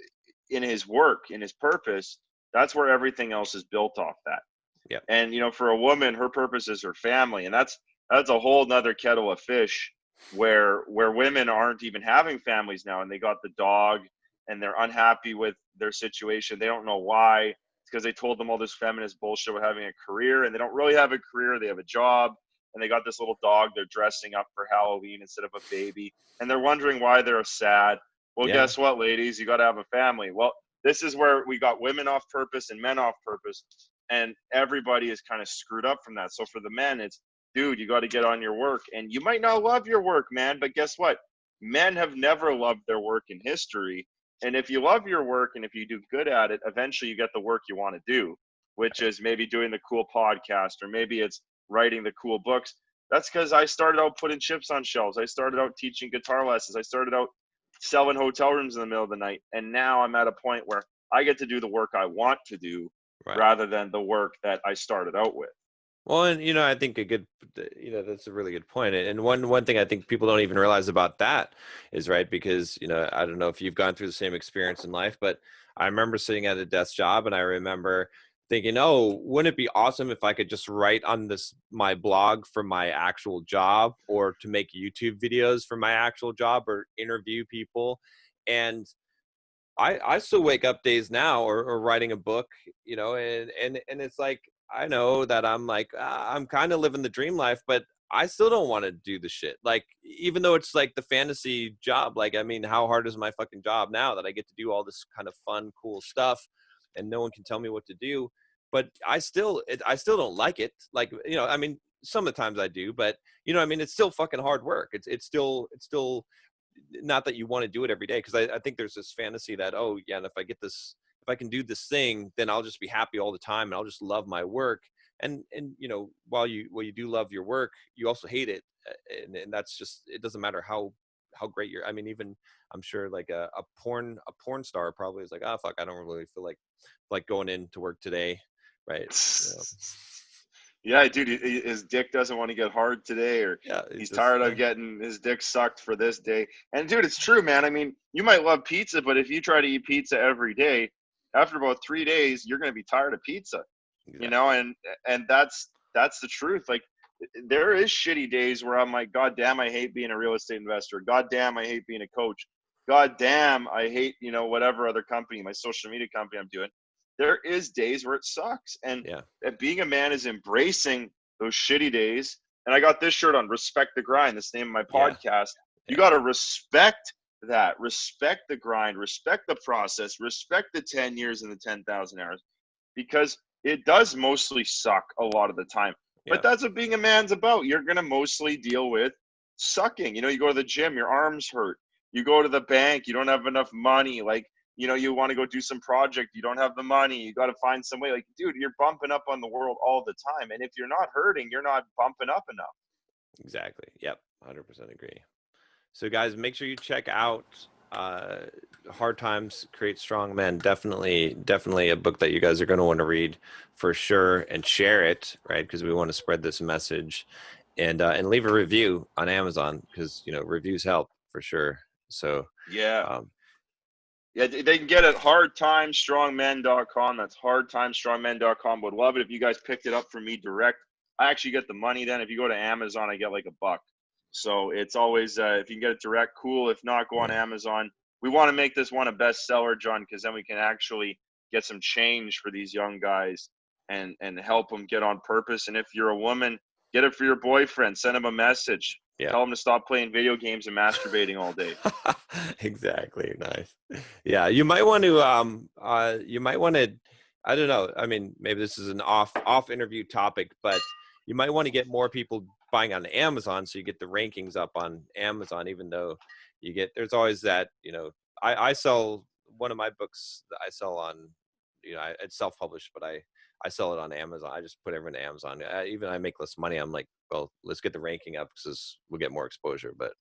Speaker 2: in his work, in his purpose, that's where everything else is built off that.
Speaker 1: Yep.
Speaker 2: And you know, for a woman, her purpose is her family, and that's a whole nother kettle of fish where women aren't even having families now, and they got the dog, and they're unhappy with their situation. They don't know why. It's because they told them all this feminist bullshit about having a career, and they don't really have a career. They have a job, and they got this little dog they're dressing up for Halloween instead of a baby, and they're wondering why they're sad. Well,
Speaker 1: Yeah.
Speaker 2: guess what, ladies? You got to have a family. Well, this is where we got women off purpose and men off purpose, and everybody is kind of screwed up from that. So for the men, it's, dude, you got to get on your work, and you might not love your work, man, but guess what? Men have never loved their work in history. And if you love your work and if you do good at it, eventually you get the work you want to do, which is maybe doing the cool podcast, or maybe it's writing the cool books. That's because I started out putting chips on shelves. I started out teaching guitar lessons. I started out selling hotel rooms in the middle of the night. And now I'm at a point where I get to do the work I want to do
Speaker 1: Right.
Speaker 2: rather than the work that I started out with.
Speaker 1: Well, and I think that's a really good point. And one thing I think people don't even realize about that is, right, because I don't know if you've gone through the same experience in life, but I remember sitting at a desk job, and I remember thinking, oh, wouldn't it be awesome if I could just write on my blog for my actual job, or to make YouTube videos for my actual job, or interview people. And I still wake up days now, or writing a book, and it's like, I know that I'm like, I'm kind of living the dream life, but I still don't want to do the shit. Like, even though it's like the fantasy job, like, I mean, how hard is my fucking job now that I get to do all this kind of fun, cool stuff, and no one can tell me what to do? But I still don't like it. Like, I mean, some of the times I do, but I mean, it's still fucking hard work. It's still not that you want to do it every day, because I think there's this fantasy that, oh yeah, and if I can do this thing, then I'll just be happy all the time, and I'll just love my work. And while you do love your work, you also hate it. And that's just, it doesn't matter how great I mean, even I'm sure like a porn star probably is like, oh fuck, I don't really feel like going into work today, right?
Speaker 2: Yeah, dude, his dick doesn't want to get hard today, or
Speaker 1: Yeah,
Speaker 2: he's
Speaker 1: it's just,
Speaker 2: tired of getting his dick sucked for this day. And dude, it's true, man. I mean, you might love pizza, but if you try to eat pizza every day, after about 3 days, you're going to be tired of pizza,
Speaker 1: exactly.
Speaker 2: and that's the truth. Like, there is shitty days where I'm like, God damn, I hate being a real estate investor. God damn, I hate being a coach. God damn, I hate, whatever other company, my social media company I'm doing. There is days where it sucks. And
Speaker 1: Yeah.
Speaker 2: being a man is embracing those shitty days. And I got this shirt on, Respect the Grind. That's the name of my
Speaker 1: Yeah.
Speaker 2: podcast. You
Speaker 1: Yeah.
Speaker 2: got to respect that. Respect the grind. Respect the process. Respect the 10 years and the 10,000 hours, because it does mostly suck a lot of the time.
Speaker 1: Yeah.
Speaker 2: But that's what being a man's about. You're going to mostly deal with sucking. You go to the gym, your arms hurt. You go to the bank, you don't have enough money. Like, you want to go do some project, you don't have the money. You got to find some way. Like, dude, you're bumping up on the world all the time. And if you're not hurting, you're not bumping up enough.
Speaker 1: Exactly. Yep. 100% agree. So guys, make sure you check out Hard Times Create Strong Men. Definitely a book that you guys are going to want to read for sure, and share it, right? Because we want to spread this message, and leave a review on Amazon, because reviews help for sure. So
Speaker 2: Yeah.
Speaker 1: um,
Speaker 2: Yeah, they can get it at hardtimestrongmen.com. That's hardtimestrongmen.com. Would love it if you guys picked it up from me direct. I actually get the money then. If you go to Amazon, I get like $1. So it's always, if you can get it direct, cool. If not, go on
Speaker 1: yeah.
Speaker 2: Amazon. We want to make this one a bestseller, John, because then we can actually get some change for these young guys and help them get on purpose. And if you're a woman, get it for your boyfriend. Send him a message.
Speaker 1: Yeah.
Speaker 2: Tell him to stop playing video games and masturbating all day.
Speaker 1: Exactly. Nice. Yeah, you might want to I don't know. I mean, maybe this is an off interview topic, but you might want to get more people buying on Amazon, so you get the rankings up on Amazon, even though there's always that, I sell one of my books that I sell on, it's self-published, but I sell it on Amazon. I just put everything on Amazon. Even I make less money. I'm like, well, let's get the ranking up because we'll get more exposure. But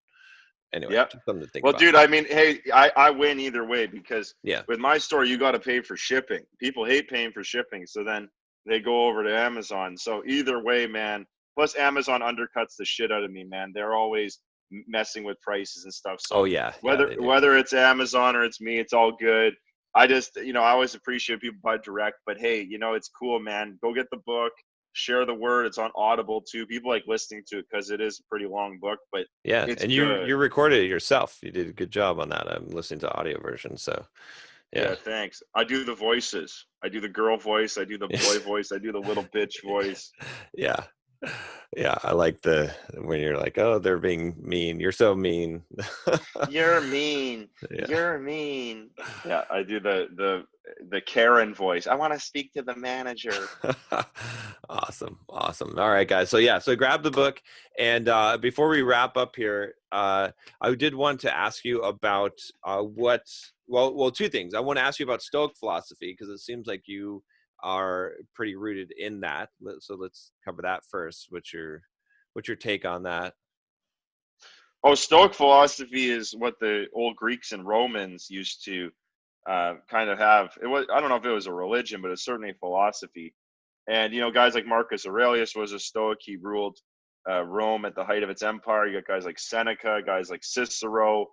Speaker 1: anyway,
Speaker 2: Yep.
Speaker 1: just something to think
Speaker 2: Well,
Speaker 1: about.
Speaker 2: dude, I mean, hey, I win either way because
Speaker 1: Yeah.
Speaker 2: with my store, you got to pay for shipping. People hate paying for shipping. So then they go over to Amazon. So either way, man, plus Amazon undercuts the shit out of me, man. They're always messing with prices and stuff.
Speaker 1: Oh
Speaker 2: So
Speaker 1: yeah. Yeah,
Speaker 2: whether
Speaker 1: they do.
Speaker 2: whether it's Amazon or it's me, it's all good. I just, I always appreciate people buy direct, but hey, it's cool, man. Go get the book, share the word. It's on Audible too. People like listening to it because it is a pretty long book, but
Speaker 1: Yeah,
Speaker 2: it's
Speaker 1: and
Speaker 2: good.
Speaker 1: you recorded it yourself. You did a good job on that. I'm listening to audio version, so yeah.
Speaker 2: Yeah, thanks. I do the voices. I do the girl voice. I do the boy voice. I do the little bitch voice.
Speaker 1: Yeah. Yeah, I like the when you're like, oh, they're being mean. You're so mean.
Speaker 2: You're mean.
Speaker 1: Yeah.
Speaker 2: You're mean. Yeah, I do the Karen voice. I want to speak to the manager.
Speaker 1: Awesome. Awesome. All right, guys. So yeah, so grab the book. And before we wrap up here, I did want to ask you about two things. I want to ask you about Stoic philosophy because it seems like you are pretty rooted in that. So let's cover that first. What's your take on that?
Speaker 2: Oh, Stoic philosophy is what the old Greeks and Romans used to kind of have. It was, I don't know if it was a religion, but it's certainly a philosophy. And guys like Marcus Aurelius was a Stoic. He ruled Rome at the height of its empire. You got guys like Seneca, guys like Cicero.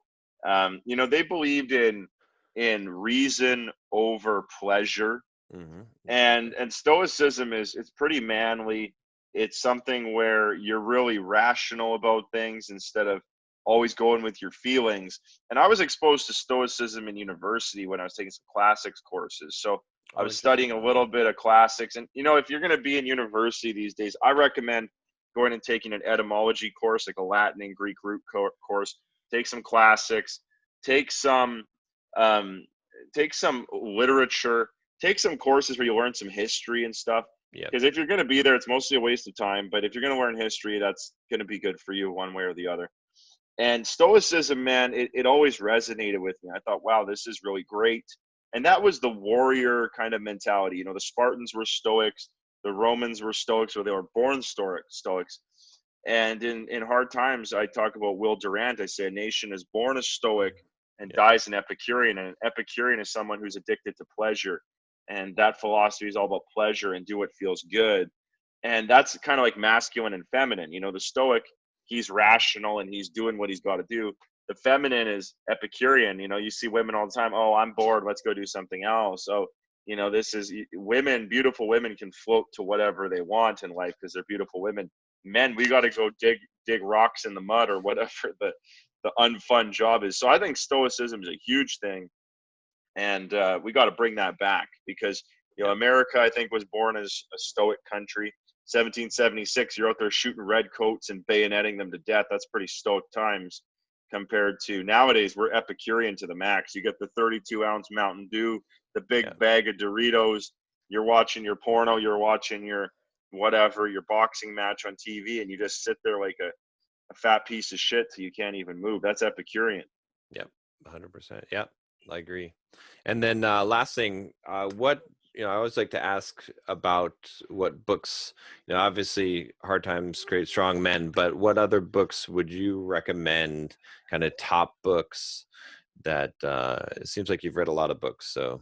Speaker 2: They believed in reason over pleasure.
Speaker 1: Mm-hmm. Exactly.
Speaker 2: And Stoicism is, it's pretty manly. It's something where you're really rational about things instead of always going with your feelings. And I was exposed to Stoicism in university when I was taking some classics courses. So I
Speaker 1: Oh,
Speaker 2: was
Speaker 1: interesting.
Speaker 2: studying a little bit of classics. And if you're going to be in university these days, I recommend going and taking an etymology course, like a Latin and Greek root course. Take some classics, take some um, take some literature, take some courses where you learn some history and stuff.
Speaker 1: Yep.
Speaker 2: Because if you're going to be there, it's mostly a waste of time. But if you're going to learn history, that's going to be good for you one way or the other. And Stoicism, man, it always resonated with me. I thought, wow, this is really great. And that was the warrior kind of mentality. The Spartans were Stoics, the Romans were Stoics, or they were born Stoics. And in hard times, I talk about Will Durant. I say a nation is born a Stoic and
Speaker 1: Yep.
Speaker 2: dies an Epicurean. And an Epicurean is someone who's addicted to pleasure. And that philosophy is all about pleasure and do what feels good. And that's kind of like masculine and feminine. The Stoic, he's rational and he's doing what he's got to do. The feminine is Epicurean. You see women all the time. Oh, I'm bored. Let's go do something else. So, this is women, beautiful women can float to whatever they want in life because they're beautiful women. Men, we got to go dig rocks in the mud or whatever the unfun job is. So I think Stoicism is a huge thing. And we got to bring that back because,
Speaker 1: Yep.
Speaker 2: America, I think, was born as a Stoic country. 1776, you're out there shooting redcoats and bayoneting them to death. That's pretty Stoic times compared to nowadays. We're Epicurean to the max. You get the 32-ounce Mountain Dew, the big
Speaker 1: Yep.
Speaker 2: bag of Doritos. You're watching your porno. You're watching your whatever, your boxing match on TV, and you just sit there like a fat piece of shit till you can't even move. That's Epicurean.
Speaker 1: Yep. 100%. Yep. I agree. And then last thing, what I always like to ask about what books. Obviously, Hard Times Create Strong Men, but what other books would you recommend? Kind of top books that it seems like you've read a lot of books. So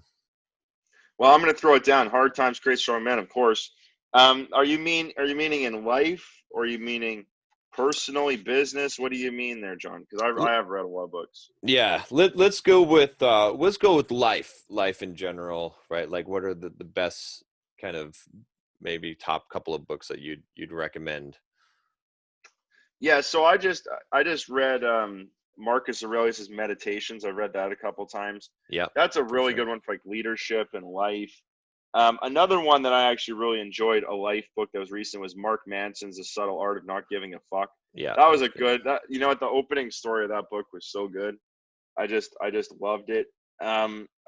Speaker 2: Well, I'm going to throw it down. Hard times create strong men, of course. Are you meaning in life, or are you meaning personally, business? What do you mean there, John? Because I have read a lot of books.
Speaker 1: yeah, let's go with life in general, right? Like, what are the best kind of maybe top couple of books that you'd recommend?
Speaker 2: Yeah, so I just read Marcus Aurelius's Meditations. I've read that a couple times.
Speaker 1: Yep,
Speaker 2: That's a
Speaker 1: for
Speaker 2: really
Speaker 1: sure.
Speaker 2: good one for like leadership and life. Another one that I actually really enjoyed, a life book that was recent, was Mark Manson's The Subtle Art of Not Giving a Fuck.
Speaker 1: Yeah,
Speaker 2: That was
Speaker 1: that's
Speaker 2: a
Speaker 1: good.
Speaker 2: good. That what the opening story of that book was so good. I just loved it.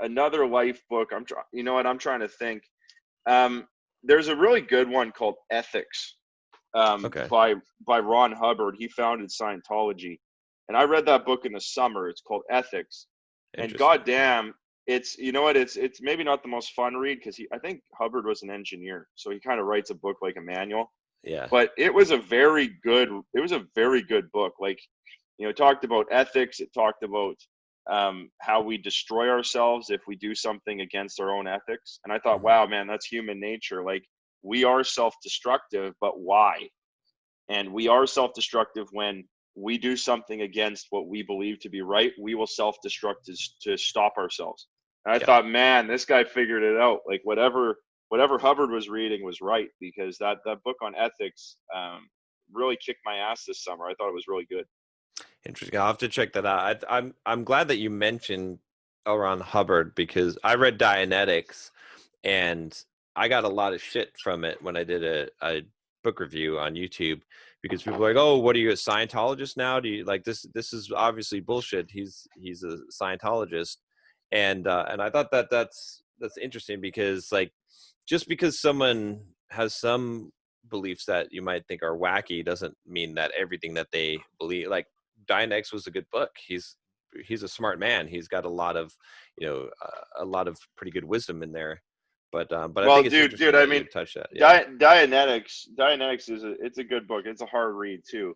Speaker 2: Another life book. I'm trying. You know what? I'm trying to think. Um, there's a really good one called Ethics,
Speaker 1: Okay,
Speaker 2: by Ron Hubbard. He founded Scientology, and I read that book in the summer. It's called Ethics, and
Speaker 1: interesting.
Speaker 2: goddamn, It's, you know what, it's maybe not the most fun read because I think Hubbard was an engineer, so he kind of writes a book like a manual.
Speaker 1: Yeah.
Speaker 2: But it was a very good book. Like, you know, it talked about ethics. It talked about how we destroy ourselves if we do something against our own ethics. And I thought,
Speaker 1: Hmm.
Speaker 2: wow, man, that's human nature. Like, we are self-destructive, but why? And we are self-destructive when we do something against what we believe to be right. We will self-destruct to stop ourselves. And I
Speaker 1: Yeah.
Speaker 2: thought, man, this guy figured it out. Like, whatever Hubbard was reading was right, because that book on ethics really kicked my ass this summer. I thought it was really good.
Speaker 1: Interesting. I'll have to check that out. I'm glad that you mentioned L. Ron Hubbard because I read Dianetics and I got a lot of shit from it when I did a book review on YouTube because people were like, "Oh, what are you, a Scientologist now? Do you like this? This is obviously bullshit. He's a Scientologist," and I thought that that's interesting because like just because someone has some beliefs that you might think are wacky doesn't mean that everything that they believe. Like Dianetics was a good book. He's a smart man. He's got a lot of a lot of pretty good wisdom in there. But I
Speaker 2: Well,
Speaker 1: think it's
Speaker 2: dude,
Speaker 1: interesting
Speaker 2: I
Speaker 1: that you
Speaker 2: mean,
Speaker 1: touched that. Yeah.
Speaker 2: Dianetics it's a good book. It's a hard read too.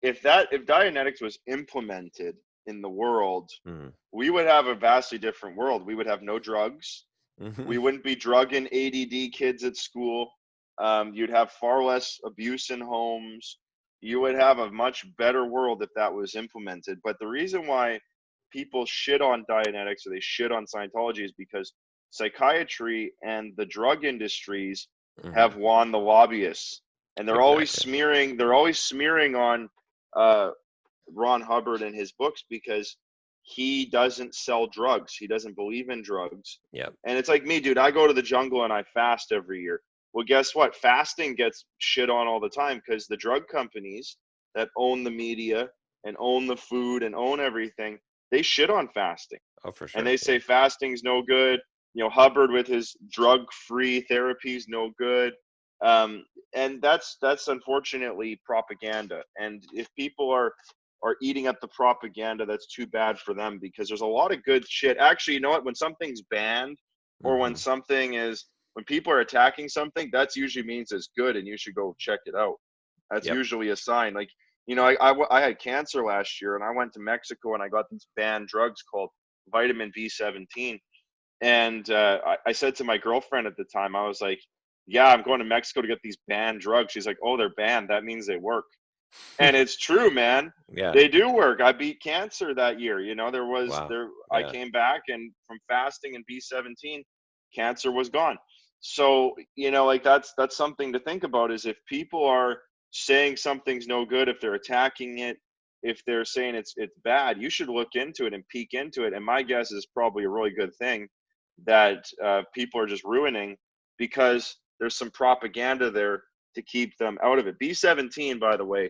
Speaker 2: If Dianetics was implemented in the world,
Speaker 1: Mm.
Speaker 2: we would have a vastly different world. We would have no drugs.
Speaker 1: Hmm.
Speaker 2: We wouldn't be drugging ADD kids at school. You'd have far less abuse in homes. You would have a much better world if that was implemented. But the reason why people shit on Dianetics or they shit on Scientology is because psychiatry and the drug industries
Speaker 1: Hmm.
Speaker 2: have won the lobbyists, and
Speaker 1: Exactly.
Speaker 2: they're always smearing on uh, Ron Hubbard and his books because he doesn't sell drugs. He doesn't believe in drugs.
Speaker 1: Yeah.
Speaker 2: And it's like me, dude. I go to the jungle and I fast every year. Well, guess what? Fasting gets shit on all the time because the drug companies that own the media and own the food and own everything, they shit on fasting.
Speaker 1: Oh, for
Speaker 2: And
Speaker 1: sure.
Speaker 2: they
Speaker 1: Yeah.
Speaker 2: say fasting's no good. You know, Hubbard with his drug-free therapies no good. And that's unfortunately propaganda. And if people are eating up the propaganda, that's too bad for them because there's a lot of good shit. Actually, you know what? When something's banned or
Speaker 1: Hmm.
Speaker 2: when people are attacking something, that's usually means it's good and you should go check it out. That's
Speaker 1: Yep.
Speaker 2: usually a sign. Like, you know, I had cancer last year and I went to Mexico and I got these banned drugs called vitamin B17. And I said to my girlfriend at the time, I was like, yeah, I'm going to Mexico to get these banned drugs. She's like, oh, they're banned. That means they work. And it's true, man.
Speaker 1: Yeah.
Speaker 2: They do work. I beat cancer that year. You know,
Speaker 1: Wow.
Speaker 2: I
Speaker 1: Yeah.
Speaker 2: came back and from fasting and B17, cancer was gone. So, you know, like that's something to think about is if people are saying something's no good, if they're attacking it, if they're saying it's bad, you should look into it and peek into it. And my guess is probably a really good thing that people are just ruining because there's some propaganda there to keep them out of it. B17, by the way,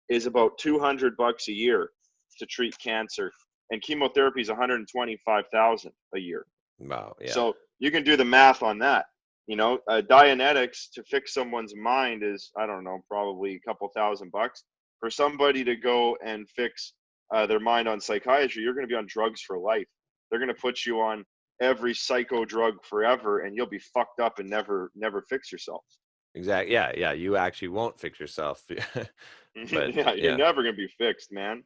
Speaker 2: is about $200 a year to treat cancer, and chemotherapy is 125,000 a year.
Speaker 1: Wow. Yeah.
Speaker 2: So you can do the math on that. You know, Dianetics to fix someone's mind is, I don't know, probably a couple $1,000. For somebody to go and fix their mind on psychiatry, you're going to be on drugs for life. They're going to put you on every psycho drug forever, and you'll be fucked up and never fix yourself.
Speaker 1: Exactly. Yeah. Yeah. You actually won't fix yourself. But
Speaker 2: Yeah, you're
Speaker 1: yeah.
Speaker 2: never going to be fixed, man.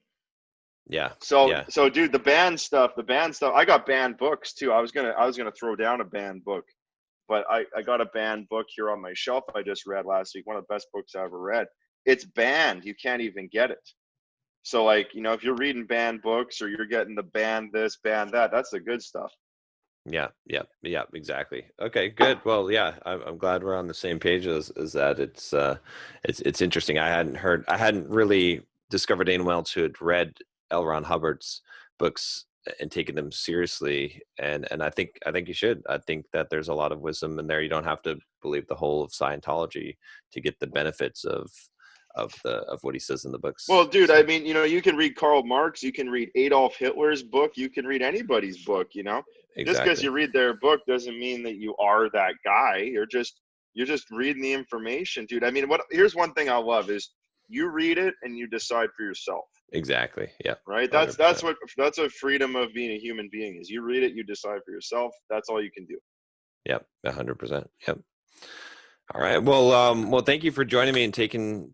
Speaker 1: Yeah.
Speaker 2: So
Speaker 1: Yeah.
Speaker 2: so dude, the banned stuff. I got banned books too. I was gonna throw down a banned book, but I got a banned book here on my shelf I just read last week. One of the best books I ever read. It's banned. You can't even get it. So like, you know, if you're reading banned books or you're getting the banned this, banned that, that's the good stuff.
Speaker 1: Yeah, yeah, yeah, exactly. Okay, good. Well, yeah, I'm glad we're on the same page as that. It's interesting. I hadn't really discovered anyone else who had read L. Ron Hubbard's books and taken them seriously. And I think you should. I think that there's a lot of wisdom in there. You don't have to believe the whole of Scientology to get the benefits of what he says in the
Speaker 2: Well,
Speaker 1: books.
Speaker 2: dude, I
Speaker 1: So
Speaker 2: mean, you know, you can read Karl Marx, you can read Adolf Hitler's book, you can read anybody's book, you know. Just because
Speaker 1: exactly.
Speaker 2: you read their book doesn't mean that you are that guy. You're just reading the information, dude. I mean, what here's one thing I love is you read it and you decide for yourself.
Speaker 1: Exactly. Yeah.
Speaker 2: Right. That's
Speaker 1: 100%.
Speaker 2: that's what freedom of being a human being is. You read it, you decide for yourself. That's all you can do.
Speaker 1: Yep. 100%. Yep. All right. Well, thank you for joining me and taking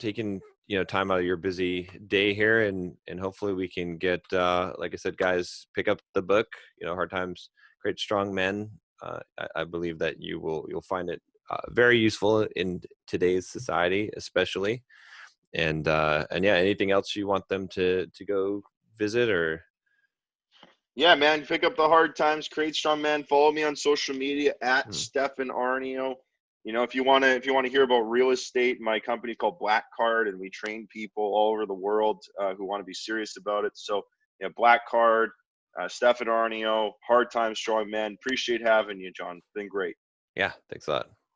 Speaker 1: time out of your busy day here, and hopefully we can get, like I said, guys, pick up the book. Hard Times Create Strong Men. I believe that you'll find it very useful in today's society, especially. And yeah, anything else you want them to go visit or?
Speaker 2: Yeah, man. Pick up the Hard Times, Create Strong Men. Follow me on social media at
Speaker 1: Hmm.
Speaker 2: Stefan Aarnio. If you want to hear about real estate, my company called Black Card, and we train people all over the world who want to be serious about it. So, yeah, Black Card, Stefan Aarnio, Hard Times, Strong Men. Appreciate having you, John. Been great.
Speaker 1: Yeah. Thanks a lot.